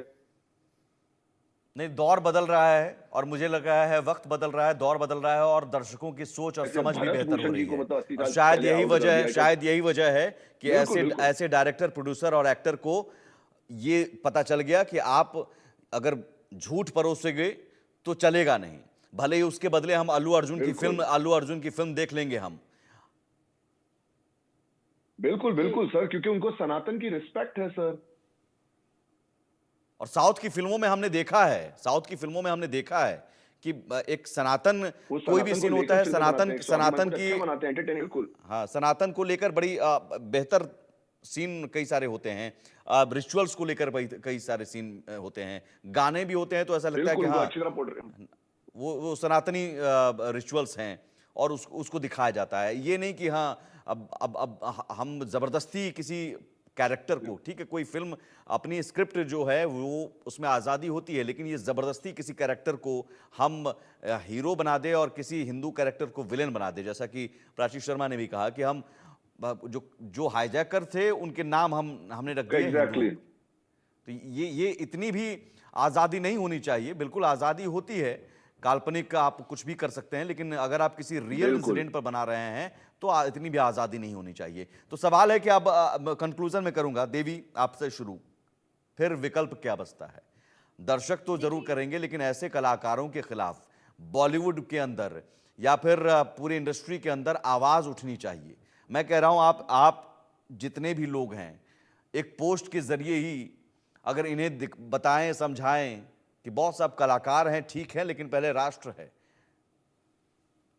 नहीं, दौर बदल रहा है और मुझे लग रहा है वक्त बदल रहा है, दौर बदल रहा है और दर्शकों की सोच और समझ भी भरत बेहतर हो भूषण रही जी को है। मतलब 80 और साल शायद पहले यही आउट कर वजह है, दिया शायद यही वजह है कि बिल्कुल, ऐसे बिल्कुल। ऐसे डायरेक्टर, प्रोड्यूसर और एक्टर को ये पता चल गया कि आप अगर झूठ परोसेंगे तो चलेगा नहीं, भले ही उसके बदले हम अल्लू अर्जुन की फिल्म देख लेंगे हम। बिल्कुल सर, क्योंकि उनको सनातन की रिस्पेक्ट है सर। और साउथ की फिल्मों में हमने देखा है, साउथ की फिल्मों में हमने देखा है कि एक सनातन वो कोई भी सनातन को सीन होता लेकर है, फिल्में बनाते हैं, सनातन कुछ की, अच्छा बनाते हैं, एंटरटेनिंग। बिल्कुल हाँ, सनातन को लेकर बड़ी बेहतर सीन कई सारे होते हैं, रिचुअल्स को लेकर कई सारे सीन होते हैं, गाने भी होते हैं, तो ऐसा लगता है कि बिल्कुल, वो हाँ अच्छी तरह पोर्ट्रे वो सनातनी रिचुअल्स हैं और उसको दिखाया जाता है। ये नहीं कि हाँ अब हम जबरदस्ती किसी कैरेक्टर को, ठीक है, कोई फिल्म अपनी स्क्रिप्ट जो है वो उसमें आज़ादी होती है, लेकिन ये जबरदस्ती किसी कैरेक्टर को हम हीरो बना दे और किसी हिंदू कैरेक्टर को विलेन बना दे। जैसा कि प्राची शर्मा ने भी कहा कि हम जो हाईजैकर थे उनके नाम हमने रख दिए एग्जैक्टली। हिंदू। तो ये इतनी भी आज़ादी नहीं होनी चाहिए। बिल्कुल आज़ादी होती है, काल्पनिक आप कुछ भी कर सकते हैं, लेकिन अगर आप किसी रियल इंसिडेंट पर बना रहे हैं तो इतनी भी आज़ादी नहीं होनी चाहिए। तो सवाल है कि अब कंक्लूजन में करूंगा, देवी आपसे शुरू, फिर विकल्प क्या बचता है? दर्शक तो जरूर करेंगे, लेकिन ऐसे कलाकारों के खिलाफ बॉलीवुड के अंदर या फिर पूरी इंडस्ट्री के अंदर आवाज उठनी चाहिए। मैं कह रहा हूं आप जितने भी लोग हैं एक पोस्ट के जरिए ही अगर इन्हें बताएं, समझाएं कि बहुत सब कलाकार हैं, ठीक है, लेकिन पहले राष्ट्र है।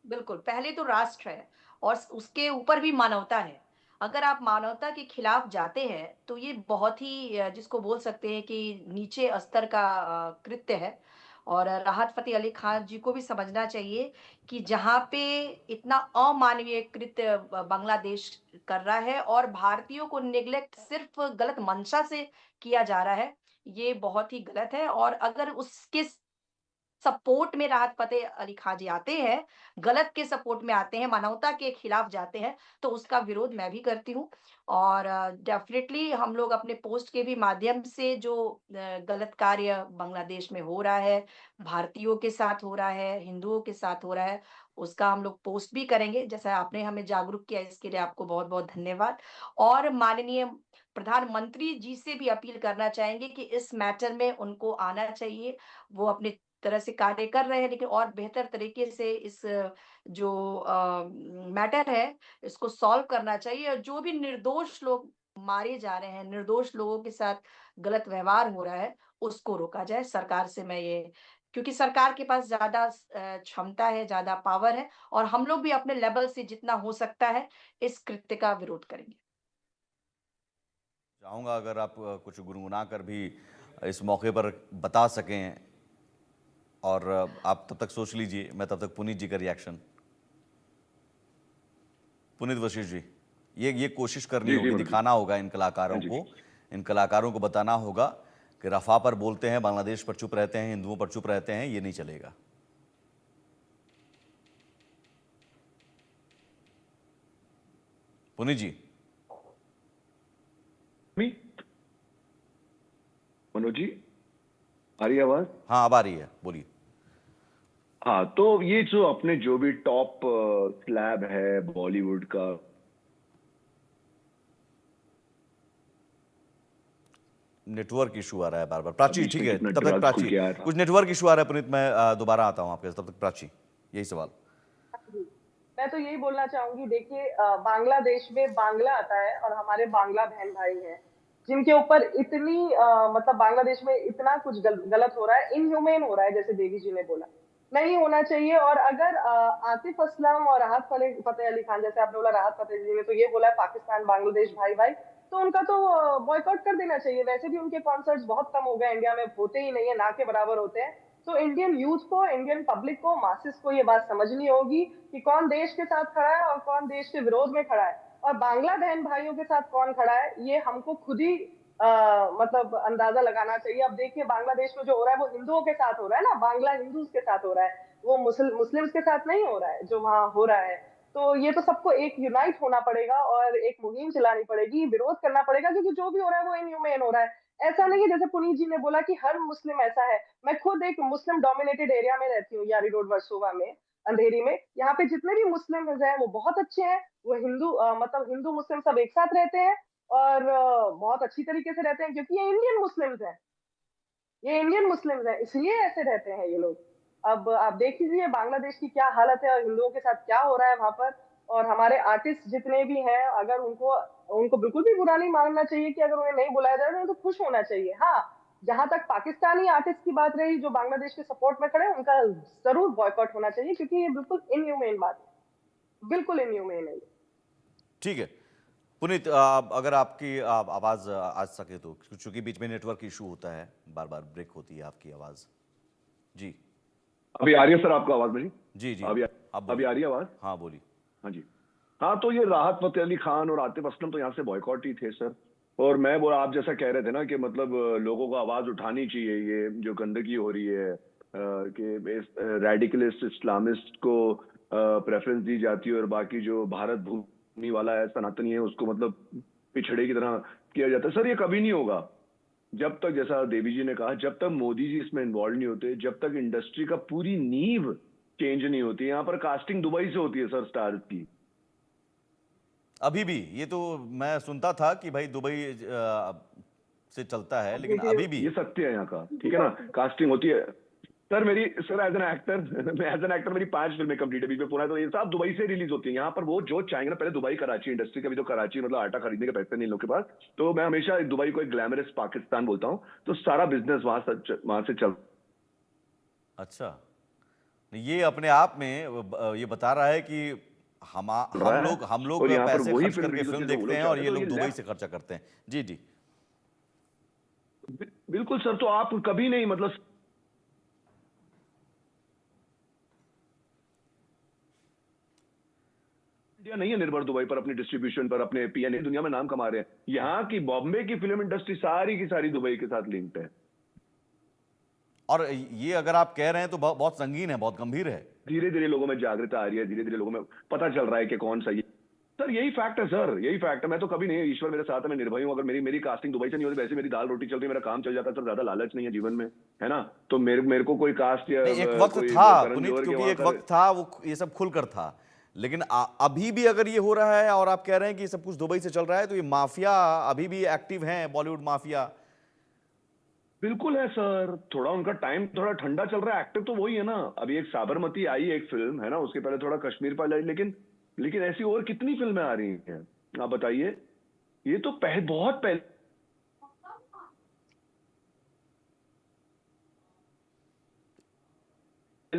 बिल्कुल, पहले तो राष्ट्र है और उसके ऊपर भी मानवता है। अगर आप मानवता के खिलाफ जाते हैं, तो ये बहुत ही जिसको बोल सकते हैं कि नीचे स्तर का कृत्य है। और राहत फ़तेह अली खान जी को भी समझना चाहिए कि जहाँ पे इतना अमानवीय कृत्य बांग्लादेश कर रहा है और भारतीयों को नेग्लेक्ट सिर्फ़ गलत मंशा से किया जा रहा है, ये बहुत ही गलत है। और अगर उसके सपोर्ट में राहत फ़तेह अली खान जी आते हैं, गलत के सपोर्ट में आते हैं, मानवता के खिलाफ जाते हैं, तो उसका विरोध मैं भी करती हूँ। और डेफ़िनेटली हम लोग अपने पोस्ट के भी माध्यम से जो गलत कार्य बांग्लादेश में हो रहा है, भारतीयों के साथ हो रहा है, हिंदुओं के साथ हो रहा है, उसका हम लोग पोस्ट भी करेंगे। जैसा आपने हमें जागरूक किया, इसके लिए आपको बहुत-बहुत धन्यवाद। और माननीय प्रधानमंत्री जी से भी अपील करना चाहेंगे कि इस मैटर में उनको आना चाहिए। वो अपने तरह से कार्य कर रहे हैं, लेकिन और बेहतर तरीके से इस जो मैटर है, इसको सॉल्व करना चाहिए। और जो भी निर्दोष लोग मारे जा रहे हैं, निर्दोष लोगों के साथ गलत व्यवहार हो रहा है, उसको रोका जाए। सरकार से मैं ये क्योंकि सरकार के पास ज़्यादा क्षमता है, ज़्यादा पावर है और हम लोग भी अपने लेवल से जितना हो सकता है, इस कृत्य का विरोध करेंगे। चाहूँगा अगर आप कुछ गुनगुना कर भी इस मौके पर बता सकें, और आप तब तक सोच लीजिए, मैं तब तक पुनीत जी का रिएक्शन। पुनीत वशिष्ठ जी, ये कोशिश करनी जी, होगी, मनोज जी। दिखाना होगा इन हाँ कलाकारों जी। को, इन कलाकारों को बताना होगा कि रफ़ा पर बोलते हैं, बांग्लादेश पर चुप रहते हैं, हिंदुओं पर चुप रहते हैं, ये नहीं चलेगा। पुनीत जी। मनोज जी, आ रही है आवाज? हाँ, अब आ रही है, बोलिए। हाँ, तो ये जो अपने जो भी टॉप स्लैब है बॉलीवुड का, नेटवर्क इशू आ रहा है बार बार। प्राची, बीच ठीक में है, कितना तब तक ड्रग्स खुल प्राची, के आया था। कुछ नेटवर्क इशू आ रहा है पुनीत, मैं दोबारा आता हूँ आपके साथ, तब तक प्राची, यही सवाल। जी, मैं तो यही बोलना चाहूंगी। देखिए, बांग्लादेश में बांग्ला आता है और हमारे बांग्ला बहन भाई हैं जिनके ऊपर इतनी मतलब बांग्लादेश में इतना कुछ गलत हो रहा है, इनह्यूमेन हो रहा है, जैसे देवी जी ने बोला, नहीं होना चाहिए। और अगर आतिफ असलम और राहत फतेह अली खान, जैसे आपने बोला, राहत फतेह जी ने तो ये बोला है पाकिस्तान बांग्लादेश भाई भाई, तो उनका तो बॉयकॉट कर देना चाहिए। वैसे भी उनके कॉन्सर्ट्स बहुत कम हो गए, इंडिया में होते ही नहीं है, ना के बराबर होते हैं। तो इंडियन यूथ को, इंडियन पब्लिक को, मासेस को ये बात समझनी होगी कि कौन देश के साथ खड़ा है और कौन देश के विरोध में खड़ा है, और बांग्ला बहन भाइयों के साथ कौन खड़ा है, ये हमको खुद ही मतलब अंदाजा लगाना चाहिए। अब देखिए, बांग्लादेश में जो हो रहा है वो हिंदुओं के साथ हो रहा है ना, बांग्ला हिंदूज के साथ हो रहा है, वो मुस्लिम्स के साथ नहीं हो रहा है जो वहां हो रहा है। तो ये तो सबको एक यूनाइट होना पड़ेगा और एक मुहिम चलानी पड़ेगी, विरोध करना पड़ेगा, क्योंकि जो भी हो रहा है वो इनह्यूमेन हो रहा है। ऐसा नहीं है जैसे पुनीत जी ने बोला कि हर मुस्लिम ऐसा है। मैं खुद एक मुस्लिम डोमिनेटेड एरिया में रहती हूँ, यारी रोड वर्सोवा में, अंधेरी में। यहाँ पे जितने भी मुस्लिम हैं वो बहुत अच्छे हैं। वो हिंदू मतलब हिंदू मुस्लिम सब एक साथ रहते हैं और बहुत अच्छी तरीके से रहते हैं, क्योंकि ये इंडियन मुस्लिम्स हैं, ये इंडियन मुस्लिम्स हैं, इसलिए ऐसे रहते हैं ये लोग। अब आप देख लीजिए बांग्लादेश की क्या हालत है और हिंदुओं के साथ क्या हो रहा है वहां पर। और हमारे आर्टिस्ट जितने भी हैं, अगर उनको उनको बिल्कुल भी बुरा नहीं मानना चाहिए कि अगर उन्हें नहीं बुलाया जा रहा है, तो खुश होना चाहिए। हाँ, जहां तक पाकिस्तानी आर्टिस्ट की बात रही जो बांग्लादेश के सपोर्ट में खड़े हैं, उनका जरूर बॉयकॉट होना चाहिए, क्योंकि ये बिल्कुल इनह्यूमेन बात है, बिल्कुल इनह्यूमेन है। ठीक है पुनीत, अगर आपकी आवाज़ आ सके तो, क्योंकि बीच में नेटवर्क इशू होता है, बार बार ब्रेक होती है आपकी आवाज़। जी अभी आ रही है सर आपको आवाज मेरी? जी जी, अभी आप अभी आ रही है आवाज? हाँ बोलिए। हाँ जी। हाँ, तो ये राहत फतेह अली खान और आतिफ असलम तो यहाँ से बॉयकॉट ही थे सर। और मैं बोला, आप जैसा कह रहे थे ना कि मतलब लोगों को आवाज उठानी चाहिए, ये जो गंदगी हो रही है कि रेडिकलिस्ट इस्लामिस्ट को प्रेफरेंस दी जाती है और बाकी जो भारत भूमि वाला है, सनातनी है, उसको मतलब पिछड़े की तरह किया जाता है। सर ये कभी नहीं होगा जब तक, जैसा देवी जी ने कहा, जब तक मोदी जी इसमें इन्वॉल्व नहीं होते, जब तक इंडस्ट्री का पूरी नींव चेंज नहीं होती। यहाँ पर कास्टिंग दुबई से होती है सर, स्टार्स की। अभी भी ये तो मैं सुनता था कि भाई दुबई से चलता है, लेकिन अभी भी ये सत्य है यहाँ का, ठीक है ना, कास्टिंग होती है। सर एज एन एक्टर मेरी 5 फिल्में कंप्लीट अभी पे पूरा, तो ये सब दुबई से रिलीज होती है। यहाँ पर वो जो चाहेंगे ना, पहले दुबई कराची इंडस्ट्री का भी, तो कराची मतलब आटा खरीदने के पैसे नहीं इन लोग के पास, तो मैं हमेशा दुबई को एक ग्लैमरस पाकिस्तान बोलता हूँ, तो सारा बिजनेस वहां से चल। अच्छा, ये अपने आप में ये बता रहा है कि हम लोग और यहाँ पर पैसे वही खर्च फिल्म करके रिलीज फिल्म होती है, तो वो देखते हैं लोग और चाहते ये हैं, तो लोग दुबई ये से खर्चा करते हैं। जी जी। बिल्कुल सर, तो आप कभी नहीं मतलब इंडिया नहीं है निर्भर दुबई पर, अपनी डिस्ट्रीब्यूशन पर, अपने पीएनए दुनिया में नाम कमा रहे हैं। यहाँ की बॉम्बे की फिल्म इंडस्ट्री सारी की सारी दुबई के साथ लिंक्ड है। और ये अगर आप कह रहे हैं तो बहुत संगीन है, बहुत गंभीर है। धीरे धीरे लोगों में जागरूकता आ रही है, धीरे धीरे लोगों में पता चल रहा है कि कौन सही है। सर यही फैक्ट है सर, यही फैक्ट है। मैं तो कभी नहीं, ईश्वर मेरे साथ है, मैं निर्भय हूँ। अगर मेरी कास्टिंग दुबई से नहीं होती, वैसे मेरी दाल रोटी चल रही है, मेरा काम चल जाता है सर। ज्यादा लालच नहीं है जीवन में, है ना। तो मेरे को कोई कास्ट या नहीं, एक वक्त कोई था करण पुनीत, जौहर के क्योंकि वहां एक पर वक्त था वो ये सब खुलकर था, लेकिन अभी भी अगर ये हो रहा है और आप कह रहे हैं कि ये सब कुछ दुबई से चल रहा है, तो ये माफिया अभी भी एक्टिव है, बॉलीवुड माफिया। बिल्कुल है सर। थोड़ा उनका टाइम थोड़ा ठंडा चल रहा है, एक्टिव तो वही है ना। अभी एक साबरमती आई एक फिल्म, है ना, उसके पहले थोड़ा कश्मीर पर आई, लेकिन ऐसी और कितनी फिल्में आ रही हैं, आप बताइए। ये तो बहुत पहले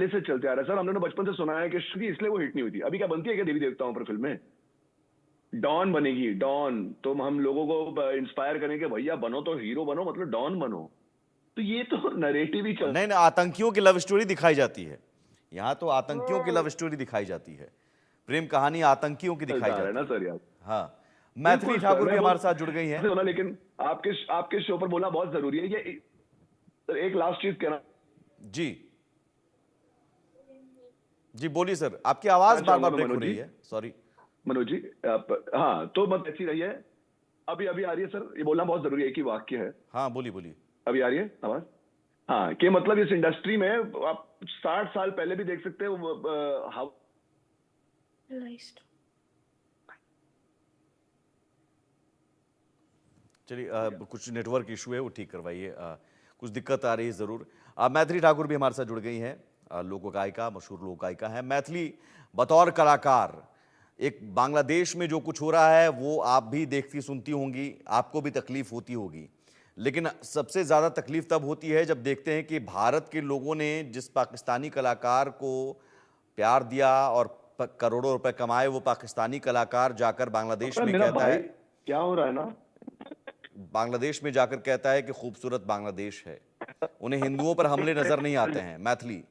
से चलते आ रहा है सर। हमने तो बचपन से सुना है कि श्री, इसलिए वो हिट नहीं हुई थी। अभी क्या बनती है क्या देवी देवताओं पर फिल्में? डॉन बनेगी, डॉन। तो हम लोगों को इंस्पायर करेंगे, भैया बनो तो हीरो बनो, मतलब डॉन बनो। तो ये तो नरेटिव ही चल नहीं नहीं, आतंकियों की लव स्टोरी दिखाई जाती है यहाँ, तो आतंकियों की लव स्टोरी दिखाई जाती है, प्रेम कहानी आतंकियों की दिखाई चलता है जाती ना है। सर यार। हाँ, मैथिली बिल्कुल ठाकुर सर, भी मैं हमारे साथ जुड़ गई हैं। होना, लेकिन आपके शो पर बोलना बहुत जरूरी है। ये सर एक लास्ट चीज कहना जी जी, बोलिए सर, आपकी आवाज बार बार ब्रेक हो मनोज रही जी, है, सॉरी। मनोज जी आप, हाँ तो मत ऐसी रही है। अभी अभी आ रही है सर, ये बोलना बहुत जरूरी है, एक ही वाक्य है। हाँ बोलिए बोलिए। अभी आ रही है आवाज? हाँ, कि मतलब इस इंडस्ट्री में आप 60 साल पहले भी देख सकते हो। चलिए, कुछ नेटवर्क इशू है, वो ठीक करवाइए। कुछ दिक्कत आ रही है ज़रूर। मैथिली ठाकुर भी हमारे साथ जुड़ गई हैं, लोक गायिका, मशहूर लोक गायिका हैं। मैथिली, बतौर कलाकार, एक बांग्लादेश में जो कुछ हो रहा है वो आप भी देखती सुनती होंगी, आपको भी तकलीफ होती होगी, लेकिन सबसे ज़्यादा तकलीफ तब होती है जब देखते हैं कि भारत के लोगों ने जिस पाकिस्तानी कलाकार को प्यार दिया और करोड़ों रुपए कमाए, वो पाकिस्तानी कलाकार जाकर बांग्लादेश में मेरा कहता भाई है, क्या हो रहा है ना, बांग्लादेश में जाकर कहता है कि खूबसूरत बांग्लादेश है। उन्हें हिंदुओं पर हमले नजर नहीं आते हैं। मैथिली,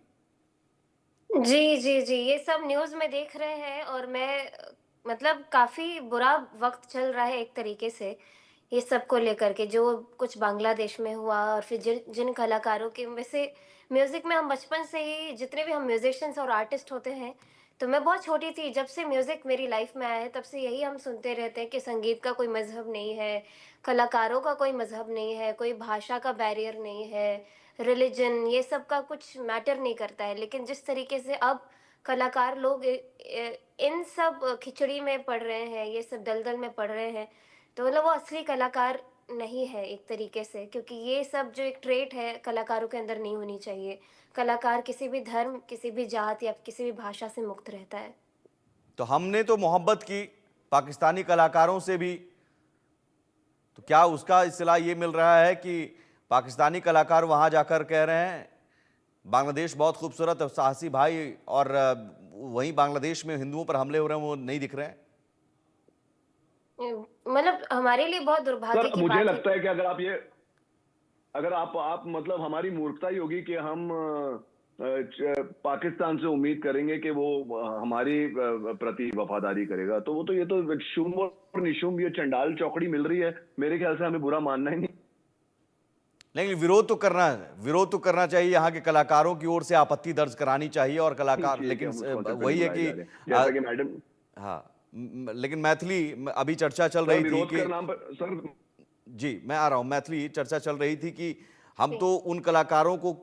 जी, जी, जी, ये सब न्यूज़ में देख रहे हैं और मैं मतलब काफ़ी बुरा वक़्त चल रहा है एक तरीके से, ये सब को लेकर के जो कुछ बांग्लादेश में हुआ और फिर जिन जिन कलाकारों की वैसे म्यूज़िक में हम बचपन से ही जितने भी हम म्यूज़िशियंस और आर्टिस्ट होते हैं, तो मैं बहुत छोटी थी जब से म्यूज़िक मेरी लाइफ़ में आया है, तब से यही हम सुनते रहते हैं कि संगीत का कोई मज़हब नहीं है, कलाकारों का कोई मज़हब नहीं है, कोई भाषा का बैरियर नहीं है, रिलिजन ये सब का कुछ मैटर नहीं करता है। लेकिन जिस तरीके से अब कलाकार लोग इन सब खिचड़ी में पड़ रहे हैं, ये सब दलदल में पड़ रहे हैं, तो मतलब वो असली कलाकार नहीं है एक तरीके से, क्योंकि ये सब जो एक ट्रेट है कलाकारों के अंदर नहीं होनी चाहिए। कलाकार किसी भी धर्म, किसी भी जात या किसी भी भाषा से मुक्त रहता है। तो हमने तो मोहब्बत की पाकिस्तानी कलाकारों से भी, तो क्या उसका इस्तिला ये मिल रहा है कि पाकिस्तानी कलाकार वहां जाकर कह रहे हैं बांग्लादेश बहुत खूबसूरत है, साहसी भाई, और वहीं बांग्लादेश में हिंदुओं पर हमले हो रहे हैं वो नहीं दिख रहे हैं? मतलब हमारे लिए बहुत दुर्भाग्य सर की मुझे बात लगता है। है कि अगर आप मतलब हमारी मूर्खता ही होगी कि हम पाकिस्तान से उम्मीद करेंगे कि वो हमारी प्रति वफादारी करेगा, तो वो तो ये तो शुम्भ और निशुम्भ, ये चंडाल चौकड़ी मिल रही है। मेरे ख्याल से हमें बुरा मानना ही नहीं। लेकिन विरोध तो करना चाहिए, यहाँ के कलाकारों की ओर से आपत्ति दर्ज करानी चाहिए और कलाकार, लेकिन वही है कि जैसा कि मैडम, हाँ, लेकिन मैथिली, अभी चर्चा चल रही थी विरोध कि के नाम पर सर, जी मैं आ रहा हूँ, मैथिली, चर्चा चल रही थी कि हम जी। तो उन कलाकारों को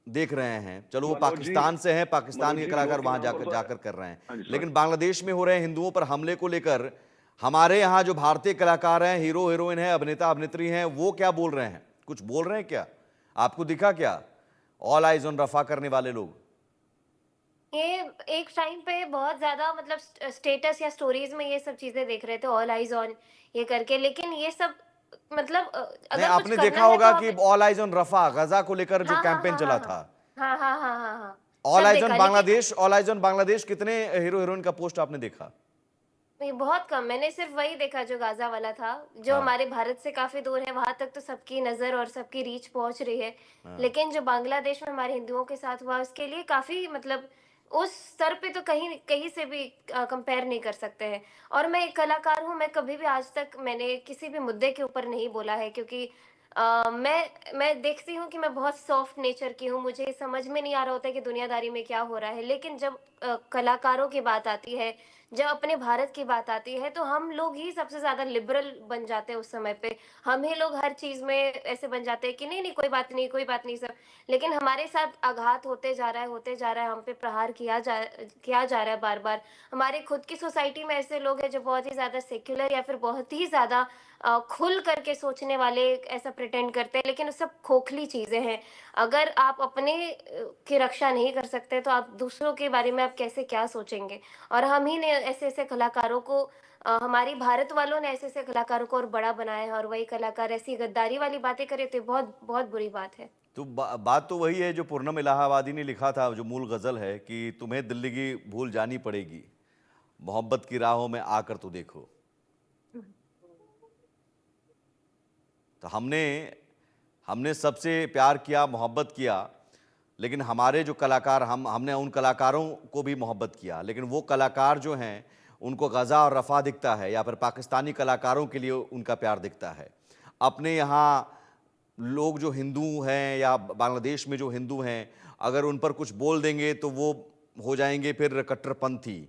देख रहे हैं, चलो वो मनोज जी, पाकिस्तान से हैं, पाकिस्तान मनोज के जी, कलाकार विरोध के वहां नाम पर जाकर तो- जाकर कर रहे हाँ हैं, जी, सर। लेकिन बांग्लादेश में हो रहे हिंदुओं पर हमले को लेकर हमारे यहाँ जो भारतीय कलाकार हैं, हीरो हीरोइन हैं, अभिनेता अभिनेत्री हैं, वो क्या बोल रहे हैं? कुछ बोल रहे हैं क्या? आपको दिखा क्या? ऑल आइज ऑन रफा करने वाले लोग? ये एक टाइम पे बहुत ज्यादा मतलब स्टेटस या स्टोरीज में ये सब चीजें देख रहे थे, ऑल आइज ऑन ये करके, लेकिन ये सब मतलब नहीं, अगर कुछ आपने करना देखा है होगा तो कि आप। ऑल आइज ऑन रफा गजा को लेकर जो हाँ हाँ कैंपेन हाँ चला हाँ था, हाँ हाँ हाँ हाँ हाँ हाँ, ऑल सब आइज ऑन देखा, लेकिन Bangladesh, all eyes on Bangladesh, कितने हीरो हीरोइन का पोस्ट आपने देखा? नहीं, बहुत कम। मैंने सिर्फ वही देखा जो गाजा वाला था, जो हाँ, हमारे भारत से काफी दूर है, वहां तक तो सबकी नजर और सबकी रीच पहुंच रही है। हाँ। लेकिन जो बांग्लादेश में हमारे हिंदुओं के साथ हुआ, उसके लिए काफी मतलब उस स्तर पे तो कहीं कहीं से भी कंपेयर नहीं कर सकते हैं। और मैं एक कलाकार हूँ, मैं कभी भी आज तक मैंने किसी भी मुद्दे के ऊपर नहीं बोला है, क्योंकि मैं देखती हूँ कि मैं बहुत सॉफ्ट नेचर की हूँ, मुझे समझ में नहीं आ रहा होता है कि दुनियादारी में क्या हो रहा है। लेकिन जब कलाकारों की बात आती है, जब अपने भारत की बात आती है, तो हम लोग ही सबसे ज्यादा लिबरल बन जाते हैं उस समय पे। हम ही लोग हर चीज में ऐसे बन जाते हैं कि नहीं नहीं, कोई बात नहीं, कोई बात नहीं सब। लेकिन हमारे साथ आघात होते जा रहा है, होते जा रहा है, हम पे प्रहार किया जा रहा है बार बार। हमारे खुद की सोसाइटी में ऐसे लोग हैं जो बहुत ही ज्यादा सेक्युलर या फिर बहुत ही ज्यादा खुल करके सोचने वाले ऐसा प्रिटेंड करते हैं, लेकिन वो सब खोखली चीजें हैं। अगर आप अपने की रक्षा नहीं कर सकते, तो आप दूसरों के बारे में आप कैसे क्या सोचेंगे। और हम ही ने ऐसे ऐसे कलाकारों को हमारी भारत वालों ने ऐसे ऐसे कलाकारों को और बड़ा बनाया है, और वही कलाकार ऐसी गद्दारी वाली बातें करे तो बहुत बहुत बुरी बात है। तो बात तो वही है जो पूर्णम इलाहाबादी ने लिखा था, जो मूल गजल है कि तुम्हें दिल्ली की भूल जानी पड़ेगी, मोहब्बत की राहों में आकर तो देखो। तो हमने हमने सबसे प्यार किया, मोहब्बत किया, लेकिन हमारे जो कलाकार, हमने उन कलाकारों को भी मोहब्बत किया, लेकिन वो कलाकार जो हैं उनको गज़ा और रफ़ा दिखता है, या फिर पाकिस्तानी कलाकारों के लिए उनका प्यार दिखता है। अपने यहाँ लोग जो हिंदू हैं या बांग्लादेश में जो हिंदू हैं, अगर उन पर कुछ बोल देंगे तो वो हो जाएंगे फिर कट्टरपंथी,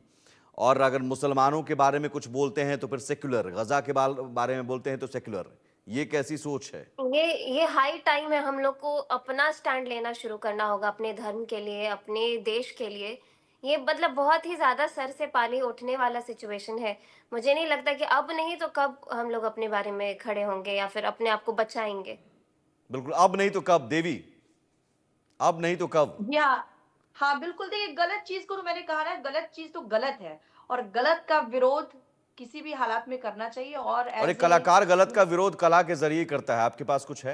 और अगर मुसलमानों के बारे में कुछ बोलते हैं तो फिर सेक्युलर, गज़ा के बारे में बोलते हैं तो सेक्युलर। ये कैसी सोच है? ये हाई टाइम है, हम लोग को अपना स्टैंड लेना शुरू करना होगा अपने धर्म के लिए, अपने देश के लिए। ये मतलब बहुत ही ज्यादा सर से पानी उठने वाला सिचुएशन है। मुझे नहीं लगता कि अब नहीं तो कब हम लोग अपने बारे में खड़े होंगे या फिर अपने आप को बचाएंगे। बिल्कुल, अब नहीं तो कब देवी, अब नहीं तो कब। जी हाँ। हाँ, बिल्कुल देखिए, गलत चीज़ को तो मैंने कहा ना, गलत चीज़ तो गलत है और गलत का विरोध किसी भी हालात में करना चाहिए। और और एक एज़ ए कलाकार गलत का विरोध कला के जरिए करता है। आपके पास कुछ है?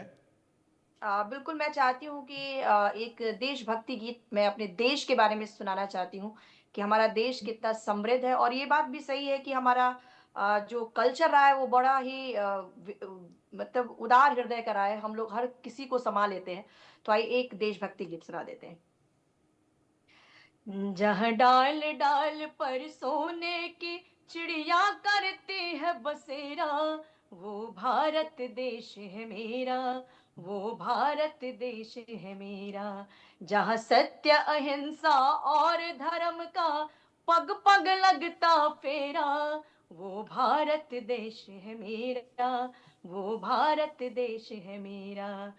बिल्कुल मैं चाहती हूँ कि एक देशभक्ति गीत मैं अपने देश के बारे में सुनाना चाहती हूँ कि हमारा देश कितना समृद्ध है। और ये बात भी सही है कि हमारा जो कल्चर रहा है वो बड़ा ही मतलब उदार हृदय का रहा है। हम लोग हर किसी को सँभाल लेते हैं। तो आइए एक देशभक्ति गीत सुना देते हैं। जहाँ डाल डाल पर सोने की चिड़िया करती है बसेरा, वो भारत देश है मेरा, वो भारत देश है मेरा। जहाँ सत्य अहिंसा और धर्म का पग पग लगता फेरा, वो भारत देश है मेरा, वो भारत देश है मेरा।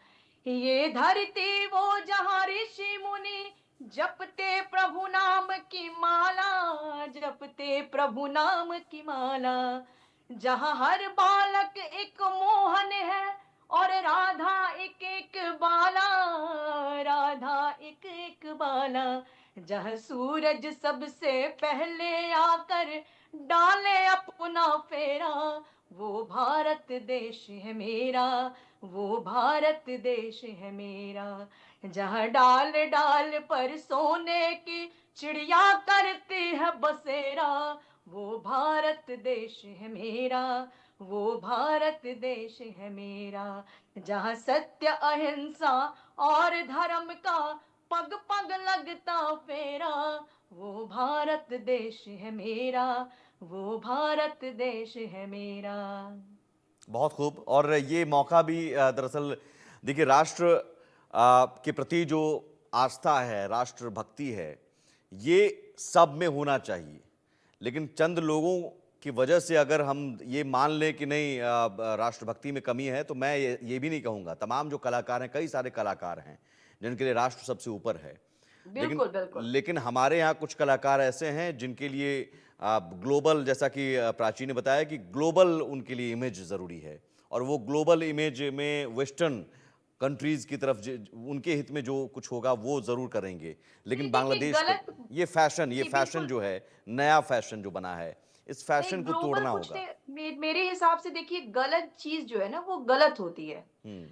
ये धरती वो जहाँ ऋषि मुनि जपते प्रभु नाम की माला, जपते प्रभु नाम की माला। जहाँ हर बालक एक मोहन है और राधा एक एक बाला, राधा एक एक बाला। जहाँ सूरज सबसे पहले आकर डाले अपना फेरा, वो भारत देश है मेरा, वो भारत देश है मेरा। जहाँ डाल डाल पर सोने की चिड़िया करती है बसेरा, वो भारत देश है मेरा, वो भारत देश है मेरा। जहाँ सत्य अहिंसा और धर्म का पग पग लगता फेरा, वो भारत देश है मेरा, वो भारत देश है मेरा। बहुत खूब। और ये मौका भी दरअसल देखिए, राष्ट्र के प्रति जो आस्था है, राष्ट्र भक्ति है, ये सब में होना चाहिए। लेकिन चंद लोगों की वजह से अगर हम ये मान लें कि नहीं राष्ट्रभक्ति में कमी है, तो मैं ये भी नहीं कहूँगा। तमाम जो कलाकार हैं, कई सारे कलाकार हैं जिनके लिए राष्ट्र सबसे ऊपर है। लेकिन बिल्कुल, बिल्कुल। लेकिन हमारे यहाँ कुछ कलाकार ऐसे हैं जिनके लिए ग्लोबल, जैसा कि प्राची ने बताया कि ग्लोबल उनके लिए इमेज ज़रूरी है, और वो ग्लोबल इमेज में वेस्टर्न कंट्रीज की तरफ उनके हित में जो कुछ होगा वो जरूर करेंगे, लेकिन देखिए बांग्लादेश गलत को ये फैशन जी बिल्कुल जो है, नया फैशन जो बना है, इस नहीं फैशन को ग्लोबल तोड़ना कुछ होगा। मेरे हिसाब से देखिए गलत चीज जो है ना वो गलत होती है हम्म।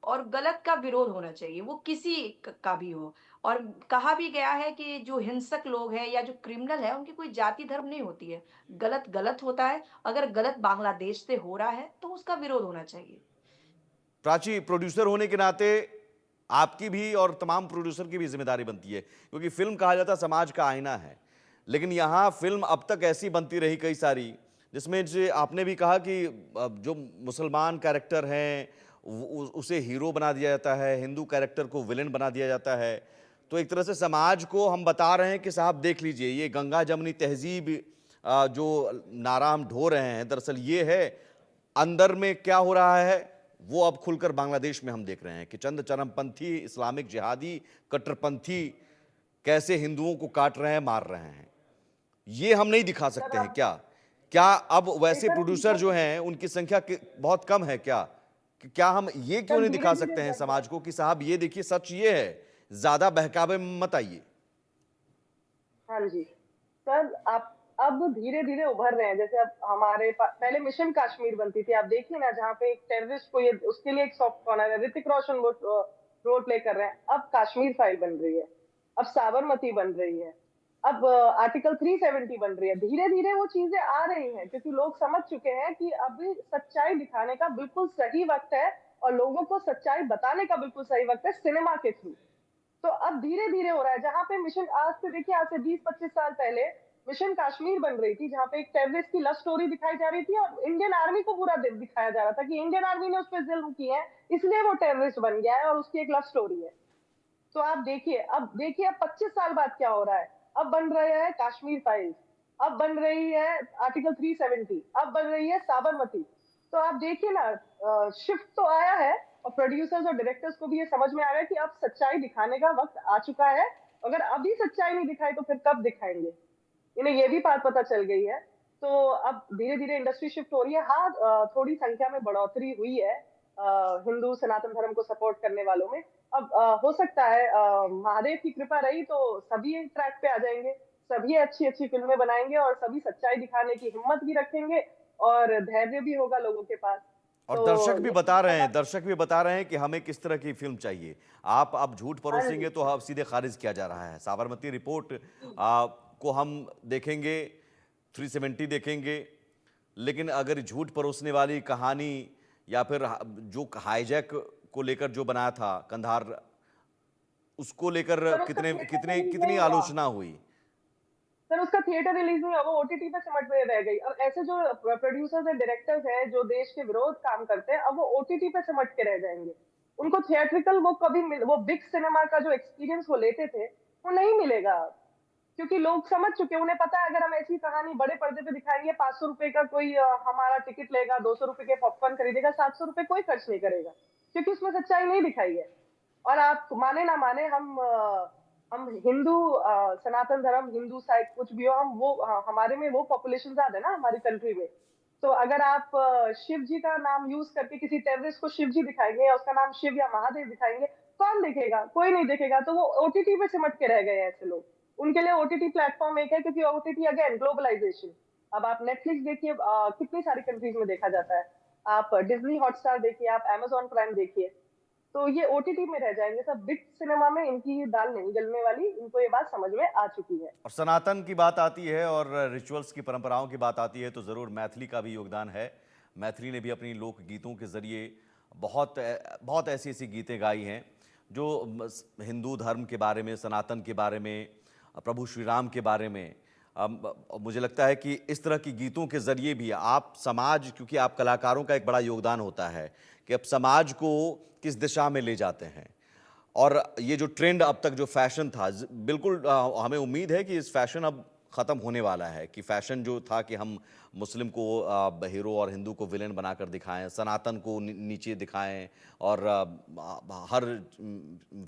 और गलत का विरोध होना चाहिए वो किसी का भी हो और कहा भी गया है कि जो हिंसक लोग हैं या जो क्रिमिनल है उनकी कोई जाति धर्म नहीं होती है गलत गलत होता है अगर गलत बांग्लादेश से हो रहा है तो उसका विरोध होना चाहिए प्राची, प्रोड्यूसर होने के नाते आपकी भी और तमाम प्रोड्यूसर की भी जिम्मेदारी बनती है, क्योंकि फिल्म कहा जाता है समाज का आईना है, लेकिन यहाँ फिल्म अब तक ऐसी बनती रही कई सारी जिसमें जो आपने भी कहा कि जो मुसलमान कैरेक्टर हैं उसे हीरो बना दिया जाता है, हिंदू कैरेक्टर को विलेन बना दिया जाता है। तो एक तरह से समाज को हम बता रहे हैं कि साहब देख लीजिए ये गंगा जमनी तहजीब जो नारा हम ढो रहे हैं, दरअसल ये है अंदर में क्या हो रहा है वो अब खुलकर बांग्लादेश में हम देख रहे हैं कि चंद चरमपंथी इस्लामिक जिहादी कट्टरपंथी कैसे हिंदुओं को काट रहे हैं, मार रहे हैं। ये हम नहीं दिखा सकते हैं क्या? क्या अब वैसे प्रोड्यूसर जो हैं उनकी संख्या बहुत कम है क्या? क्या हम ये क्यों नहीं दिखा सकते हैं समाज को कि साहब ये देखिए सच ये है, ज्यादा बहकावे में मत आइए। हाँ जी सर, आप अब धीरे धीरे उभर रहे हैं। जैसे अब हमारे पहले मिशन कश्मीर बनती थी, आप देखिए ना, जहाँ पे एक टेररिस्ट को ये उसके लिए एक सॉफ्ट कॉर्नर है, ऋतिक रोशन वो रोल प्ले कर रहे हैं। अब कश्मीर फाइल बन रही है, अब साबरमती बन रही है, अब आर्टिकल 370 बन रही है। धीरे धीरे वो चीजें आ रही हैं क्योंकि लोग समझ चुके हैं कि अभी सच्चाई दिखाने का बिल्कुल सही वक्त है और लोगों को सच्चाई बताने का बिल्कुल सही वक्त है सिनेमा के थ्रू। तो अब धीरे धीरे हो रहा है। जहाँ पे मिशन आज से देखिए, आज से 20-25 साल पहले मिशन कश्मीर बन रही थी, जहाँ पे एक टेररिस्ट की लव स्टोरी दिखाई जा रही थी और इंडियन आर्मी को पूरा दिखाया जा रहा था कि इंडियन आर्मी ने उस पर जुल्म किया है इसलिए वो टेररिस्ट बन गया है और उसकी एक लव स्टोरी है। तो आप देखिए, अब 25 साल बाद क्या हो रहा है। अब बन रहे हैं कश्मीर फाइल्स, अब बन रही है आर्टिकल 370, अब बन रही है साबरमती। तो आप देखिए ना, शिफ्ट तो आया है और प्रोड्यूसर्स और डायरेक्टर्स को भी ये समझ में आ रहा है कि अब सच्चाई दिखाने का वक्त आ चुका है। अगर अभी सच्चाई नहीं दिखाई तो फिर कब दिखाएंगे, इन्हें ये भी बात पता चल गई है। तो अब धीरे धीरे इंडस्ट्री शिफ्ट हो रही है। हाँ, थोड़ी संख्या में बढ़ोतरी हुई है हिंदू सनातन धर्म को सपोर्ट करने वालों में। अब हो सकता है महादेव की कृपा रही तो सभी ट्रैक पे आ जाएंगे, सभी अच्छी अच्छी फिल्में बनाएंगे और सभी सच्चाई दिखाने की हिम्मत भी रखेंगे और धैर्य भी होगा लोगों के पास। और तो दर्शक भी बता रहे हैं, दर्शक भी बता रहे हैं कि हमें किस तरह की फिल्म चाहिए। आप अब झूठ परोसेंगे तो अब सीधे खारिज किया जा रहा है। साबरमती रिपोर्ट को हम देखेंगे, 370 देखेंगे, लेकिन अगर झूठ परोसने वाली कहानी या फिर जो हाईजैक को लेकर जो बनाया था कंधार, उसको लेकर कितनी आलोचना हुई। सर उसका थिएटर रिलीज नहीं हुआ, वो ओटीटी पे सिमट में रह गई। और ऐसे जो प्रोड्यूसर्स एंड डायरेक्टर्स हैं जो देश के विरोध काम करते हैं, अब वो ओटीटी पे सिमट के रह जाएंगे। उनको थिएट्रिकल वो कभी वो बिग सिनेमा का जो एक्सपीरियंस वो लेते थे वो नहीं मिलेगा, क्योंकि लोग समझ चुके, उन्हें पता है अगर हम ऐसी कहानी बड़े पर्दे पे दिखाएंगे, 500 रुपए का कोई हमारा टिकट लेगा, 200 रुपए के पॉपकॉर्न खरीदेगा, 700 रुपए कोई खर्च नहीं करेगा, क्योंकि उसमें सच्चाई नहीं दिखाई है। और आप माने ना माने, हम हिंदू सनातन धर्म, हिंदू साइड कुछ भी हो, हम वो हमारे में वो पॉपुलेशन ज्यादा है ना हमारी कंट्री में। तो अगर आप शिव जी का नाम यूज करके किसी टेररिस्ट को शिव जी दिखाएंगे या उसका नाम शिव या महादेव दिखाएंगे, कौन देखेगा? कोई नहीं देखेगा। तो वो ओटीटी पे सिमट के रह गए हैं ऐसे लोग। उनके लिए ओटीटी प्लेटफॉर्म एक है, क्योंकि ओटीटी अगेन ग्लोबलाइजेशन। अब आप नेटफ्लिक्स देखिए, कितनी सारी कंट्रीज में देखा जाता है, आप डिज्नी हॉटस्टार देखिए, आप अमेजॉन प्राइम देखिए, तो ये ओटीटी में रह जाएंगे। सब बिग सिनेमा में इनकी दाल नहीं गलने वाली, इनको ये बात समझ में आ चुकी है। और सनातन की बात आती है और रिचुअल्स की परंपराओं की बात आती है तो ज़रूर मैथिली का भी योगदान है। मैथिली ने भी अपनी लोकगीतों के ज़रिए बहुत ऐसी ऐसी गीतें गाई हैं जो हिंदू धर्म के बारे में, सनातन के बारे में, प्रभु श्री राम के बारे में। मुझे लगता है कि इस तरह की गीतों के ज़रिए भी आप समाज, क्योंकि आप कलाकारों का एक बड़ा योगदान होता है कि अब समाज को किस दिशा में ले जाते हैं। और ये जो ट्रेंड अब तक जो फैशन था, बिल्कुल हमें उम्मीद है कि इस फैशन अब ख़त्म होने वाला है कि फैशन जो था कि हम मुस्लिम को हीरो और हिंदू को विलेन बनाकर दिखाएं, सनातन को नीचे दिखाएं, और हर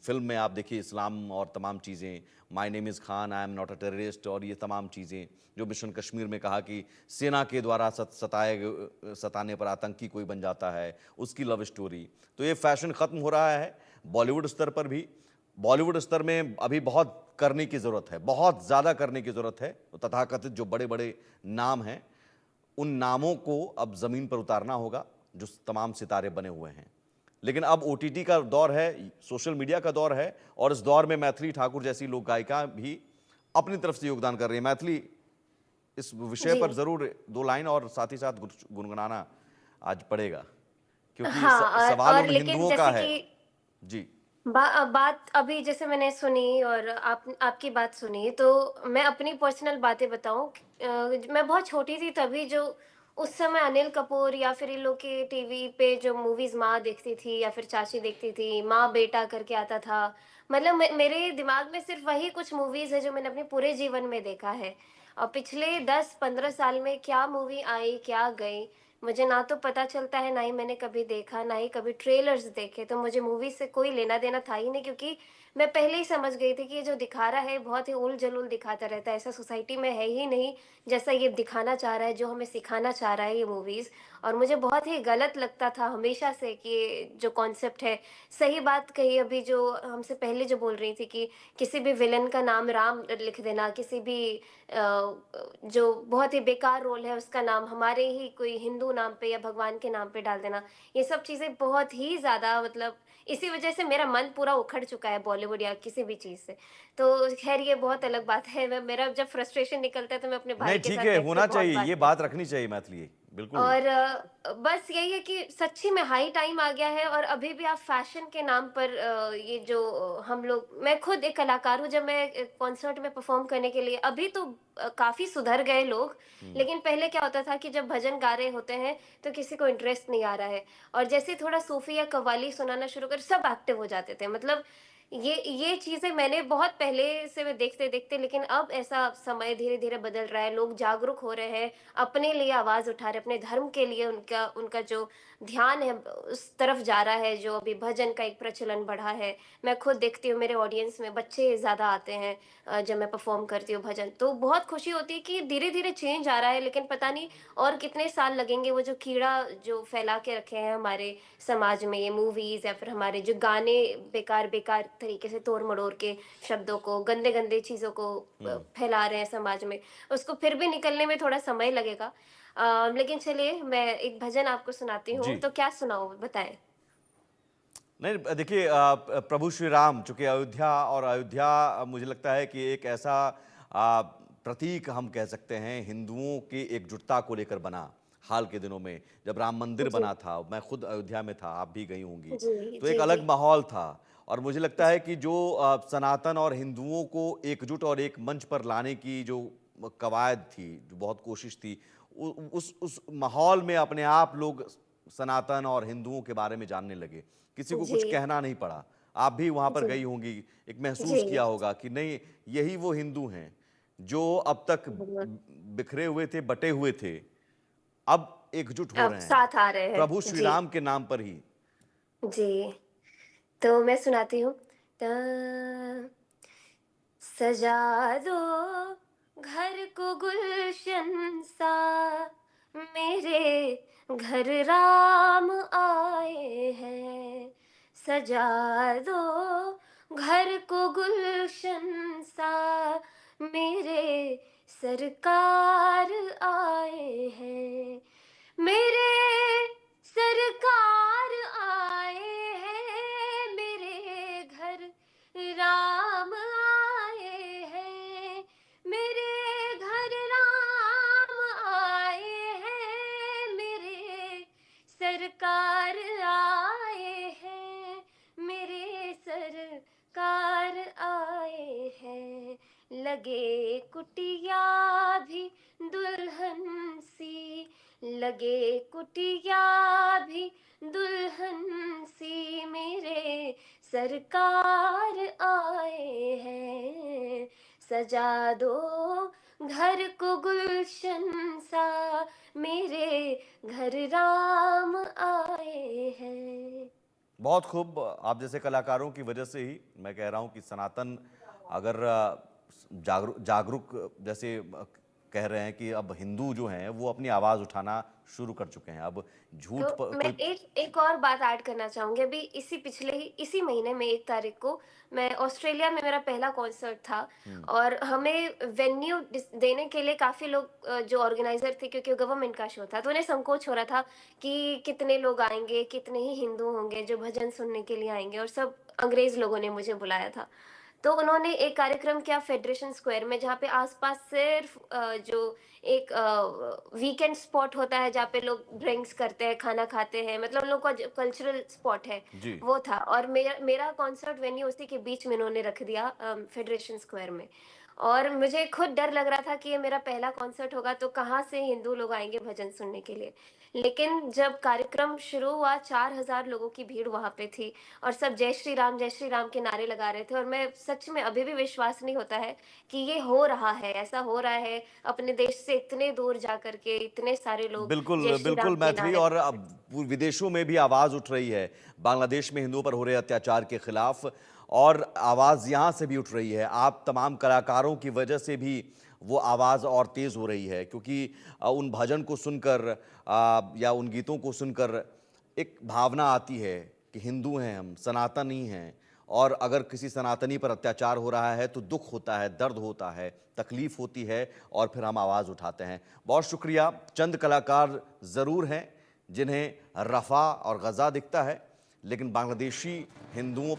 फिल्म में आप देखिए इस्लाम और तमाम चीज़ें, my name is Khan, I am not a terrorist, और ये तमाम चीज़ें जो मिशन कश्मीर में कहा कि सेना के द्वारा सताने पर आतंकी कोई बन जाता है, उसकी लव स्टोरी। तो ये फैशन ख़त्म हो रहा है बॉलीवुड स्तर पर भी। बॉलीवुड स्तर में अभी बहुत करने की ज़रूरत है, बहुत ज़्यादा करने की ज़रूरत है। तो तथाकथित जो बड़े बड़े नाम हैं, उन नामों को अब ज़मीन पर उतारना होगा जो तमाम सितारे बने हुए हैं। लेकिन अब ओटीटी का दौर है, सोशल मीडिया का दौर है, और इस दौर में मैथिली ठाकुर जैसी लोक गायिका भी अपनी तरफ से योगदान कर रही है। मैथिली, इस विषय जी। पर ज़रूर 2 लाइन और साथ ही साथ गुनगुनाना आज पड़ेगा, क्योंकि हाँ, सवाल और उन लेकिन हिंदुओं का जैसे है। कि जी। बात अभी जैसे मैंने सुनी और आपकी बात सुनी, तो मैं अपनी पर्सनल बातें बताऊं। मैं बहुत छोटी थी तभी, जो उस समय अनिल कपूर या फिर इन लोग के टीवी पे जो मूवीज माँ देखती थी या फिर चाची देखती थी, माँ बेटा करके आता था। मतलब मेरे दिमाग में सिर्फ वही कुछ मूवीज है जो मैंने अपने पूरे जीवन में देखा है। और पिछले 10-15 साल में क्या मूवी आई क्या गई, मुझे ना तो पता चलता है, ना ही मैंने कभी देखा, ना ही कभी ट्रेलर्स देखे। तो मुझे मूवी से कोई लेना देना था ही नहीं, क्योंकि मैं पहले ही समझ गई थी कि ये जो दिखा रहा है बहुत ही उल-जलूल दिखाता रहता है। ऐसा सोसाइटी में है ही नहीं जैसा ये दिखाना चाह रहा है, जो हमें सिखाना चाह रहा है ये मूवीज़। और मुझे बहुत ही गलत लगता था हमेशा से कि ये जो कॉन्सेप्ट है, सही बात कही अभी जो हमसे पहले जो बोल रही थी कि किसी भी विलेन का नाम राम लिख देना, किसी भी जो बहुत ही बेकार रोल है उसका नाम हमारे ही कोई हिंदू नाम पे या भगवान के नाम पे डाल देना, ये सब चीज़ें बहुत ही ज़्यादा, मतलब इसी वजह से मेरा मन पूरा उखड़ चुका है बॉलीवुड या किसी भी चीज़ से। तो खैर ये बहुत अलग बात है। मैं मेरा जब फ्रस्ट्रेशन निकलता है तो मैं अपने भाई नहीं, के ठीक साथ है, बैठ के होना बहुत चाहिए, ये बात बात करती हूँ। रखनी चाहिए मैथिली, बिल्कुल। और बस यही है कि सच्ची में हाई टाइम आ गया है। और अभी भी आप फैशन के नाम पर ये जो हम लोग, मैं खुद एक कलाकार हूँ, जब मैं कॉन्सर्ट में परफॉर्म करने के लिए, अभी तो काफी सुधर गए लोग, लेकिन पहले क्या होता था कि जब भजन गा रहे होते हैं तो किसी को इंटरेस्ट नहीं आ रहा है, और जैसे थोड़ा सूफी या कव्वाली सुनाना शुरू कर सब एक्टिव हो जाते थे। मतलब ये चीजें मैंने बहुत पहले से मैं देखते देखते, लेकिन अब ऐसा समय धीरे धीरे बदल रहा है, लोग जागरूक हो रहे हैं, अपने लिए आवाज उठा रहे, अपने धर्म के लिए उनका उनका जो ध्यान है उस तरफ जा रहा है, जो अभी भजन का एक प्रचलन बढ़ा है। मैं खुद देखती हूँ मेरे ऑडियंस में बच्चे ज्यादा आते हैं जब मैं परफॉर्म करती हूँ भजन, तो बहुत खुशी होती है कि धीरे धीरे चेंज आ रहा है। लेकिन पता नहीं और कितने साल लगेंगे, वो जो कीड़ा जो फैला के रखे हैं हमारे समाज में, ये मूवीज या फिर हमारे जो गाने बेकार बेकार तरीके से तोड़ मड़ोड़ के शब्दों को, गंदे गंदे चीजों को फैला रहे हैं समाज में, उसको फिर भी निकलने में थोड़ा समय लगेगा। लेकिन चलिए मैं एक भजन आपको सुनाती हूँ, जी। तो क्या सुनाऊँ बताएं। नहीं, देखिए, प्रभु श्री राम, चूंकि अयोध्या, और अयोध्या मुझे लगता है कि एक ऐसा प्रतीक हम कह सकते हैं हिंदुओं की एकजुटता को लेकर बना। हाल के दिनों में जब राम मंदिर जी बना था, मैं खुद अयोध्या में था, आप भी गई होंगी, जी तो एक जी जी अलग माहौल था। और मुझे लगता है कि जो सनातन और हिंदुओं को एकजुट और एक मंच पर लाने की जो कवायद थी, जो बहुत कोशिश थी, उस माहौल में अपने आप लोग सनातन और हिंदुओं के बारे में जानने लगे। किसी को जी कुछ कहना नहीं पड़ा। आप भी वहाँ पर जी गई होंगी, एक महसूस जी किया होगा कि नहीं, यही वो हिंदू हैं जो अब तक बिखरे हुए थे, बटे हुए थे, अब एकजुट हो अब रहे हैं साथ आ रहे प्रभु हैं। श्री जी राम के नाम पर ही। जी, तो मैं सुनाती हूँ। सजा दो घर को गुलशन सा, मेरे घर राम आए हैं। सजा दो घर को गुलशन सा, मेरे सरकार आए हैं। मेरे सरकार आए हैं, मेरे घर राम आए हैं। मेरे घर राम आए हैं, मेरे सरकार आए हैं। मेरे सरकार आए हैं। लगे कुटिया भी दुल्हन सी, लगे कुटिया भी दुल्हन सी, मेरे सरकार आए हैं। सजा दो घर को गुलशन सा मेरे घर राम आए हैं। बहुत खूब। आप जैसे कलाकारों की वजह से ही मैं कह रहा हूं कि सनातन अगर जागरूक जैसे कह रहे हैं कि अब हिंदू जो हैं वो अपनी आवाज़ उठाना शुरू कर चुके हैं। अब झूठ तो मैं कोई एक और बात ऐड करना चाहूँगी। अभी इसी महीने में 1 तारीख को मैं ऑस्ट्रेलिया में मेरा पहला कॉन्सर्ट था और हमें वेन्यू देने के लिए काफ़ी लोग जो ऑर्गेनाइज़र थे, क्योंकि गवर्नमेंट का शो था, तो उन्हें संकोच हो रहा था कि कितने लोग आएँगे, कितने ही हिंदू होंगे जो भजन सुनने के लिए आएँगे, और सब अंग्रेज़ लोगों ने मुझे बुलाया था। तो उन्होंने एक कार्यक्रम किया फेडरेशन स्क्वायर में, जहाँ पे आसपास सिर्फ जो एक वीकेंड स्पॉट होता है जहाँ पे लोग ड्रिंक्स करते हैं, खाना खाते हैं, मतलब उन लोग का जो कल्चरल स्पॉट है जी। वो था, और मेरा मेरा कॉन्सर्ट वेन्यू उसी के बीच में उन्होंने रख दिया फेडरेशन स्क्वायर में। और मुझे खुद डर लग रहा था कि ये मेरा पहला कॉन्सर्ट होगा, तो कहाँ से हिंदू लोग आएंगे भजन सुनने के लिए। लेकिन जब कार्यक्रम शुरू हुआ 4000 लोगों की भीड़ वहां पे थी और सब जय श्री राम के नारे लगा रहे थे, और मैं सच में अभी भी विश्वास नहीं होता है कि ये हो रहा है, ऐसा हो रहा है अपने देश से इतने दूर जा करके इतने सारे लोग बिल्कुल जय श्री राम बिल्कुल के मैथिली। नारे और लगा अब रहे हैं। विदेशों में भी आवाज़ उठ रही है बांग्लादेश में हिंदुओं पर हो रहे अत्याचार के खिलाफ, और आवाज़ यहाँ से भी उठ रही है। आप तमाम कलाकारों की वजह से भी वो आवाज़ और तेज़ हो रही है, क्योंकि उन भजन को सुनकर या उन गीतों को सुनकर एक भावना आती है कि हिंदू हैं हम, सनातनी हैं, और अगर किसी सनातनी पर अत्याचार हो रहा है तो दुख होता है, दर्द होता है, तकलीफ होती है, और फिर हम आवाज़ उठाते हैं। बहुत शुक्रिया। चंद कलाकार ज़रूर हैं जिन्हें रफ़ा और गज़ा दिखता है, लेकिन बांग्लादेशी हिंदुओं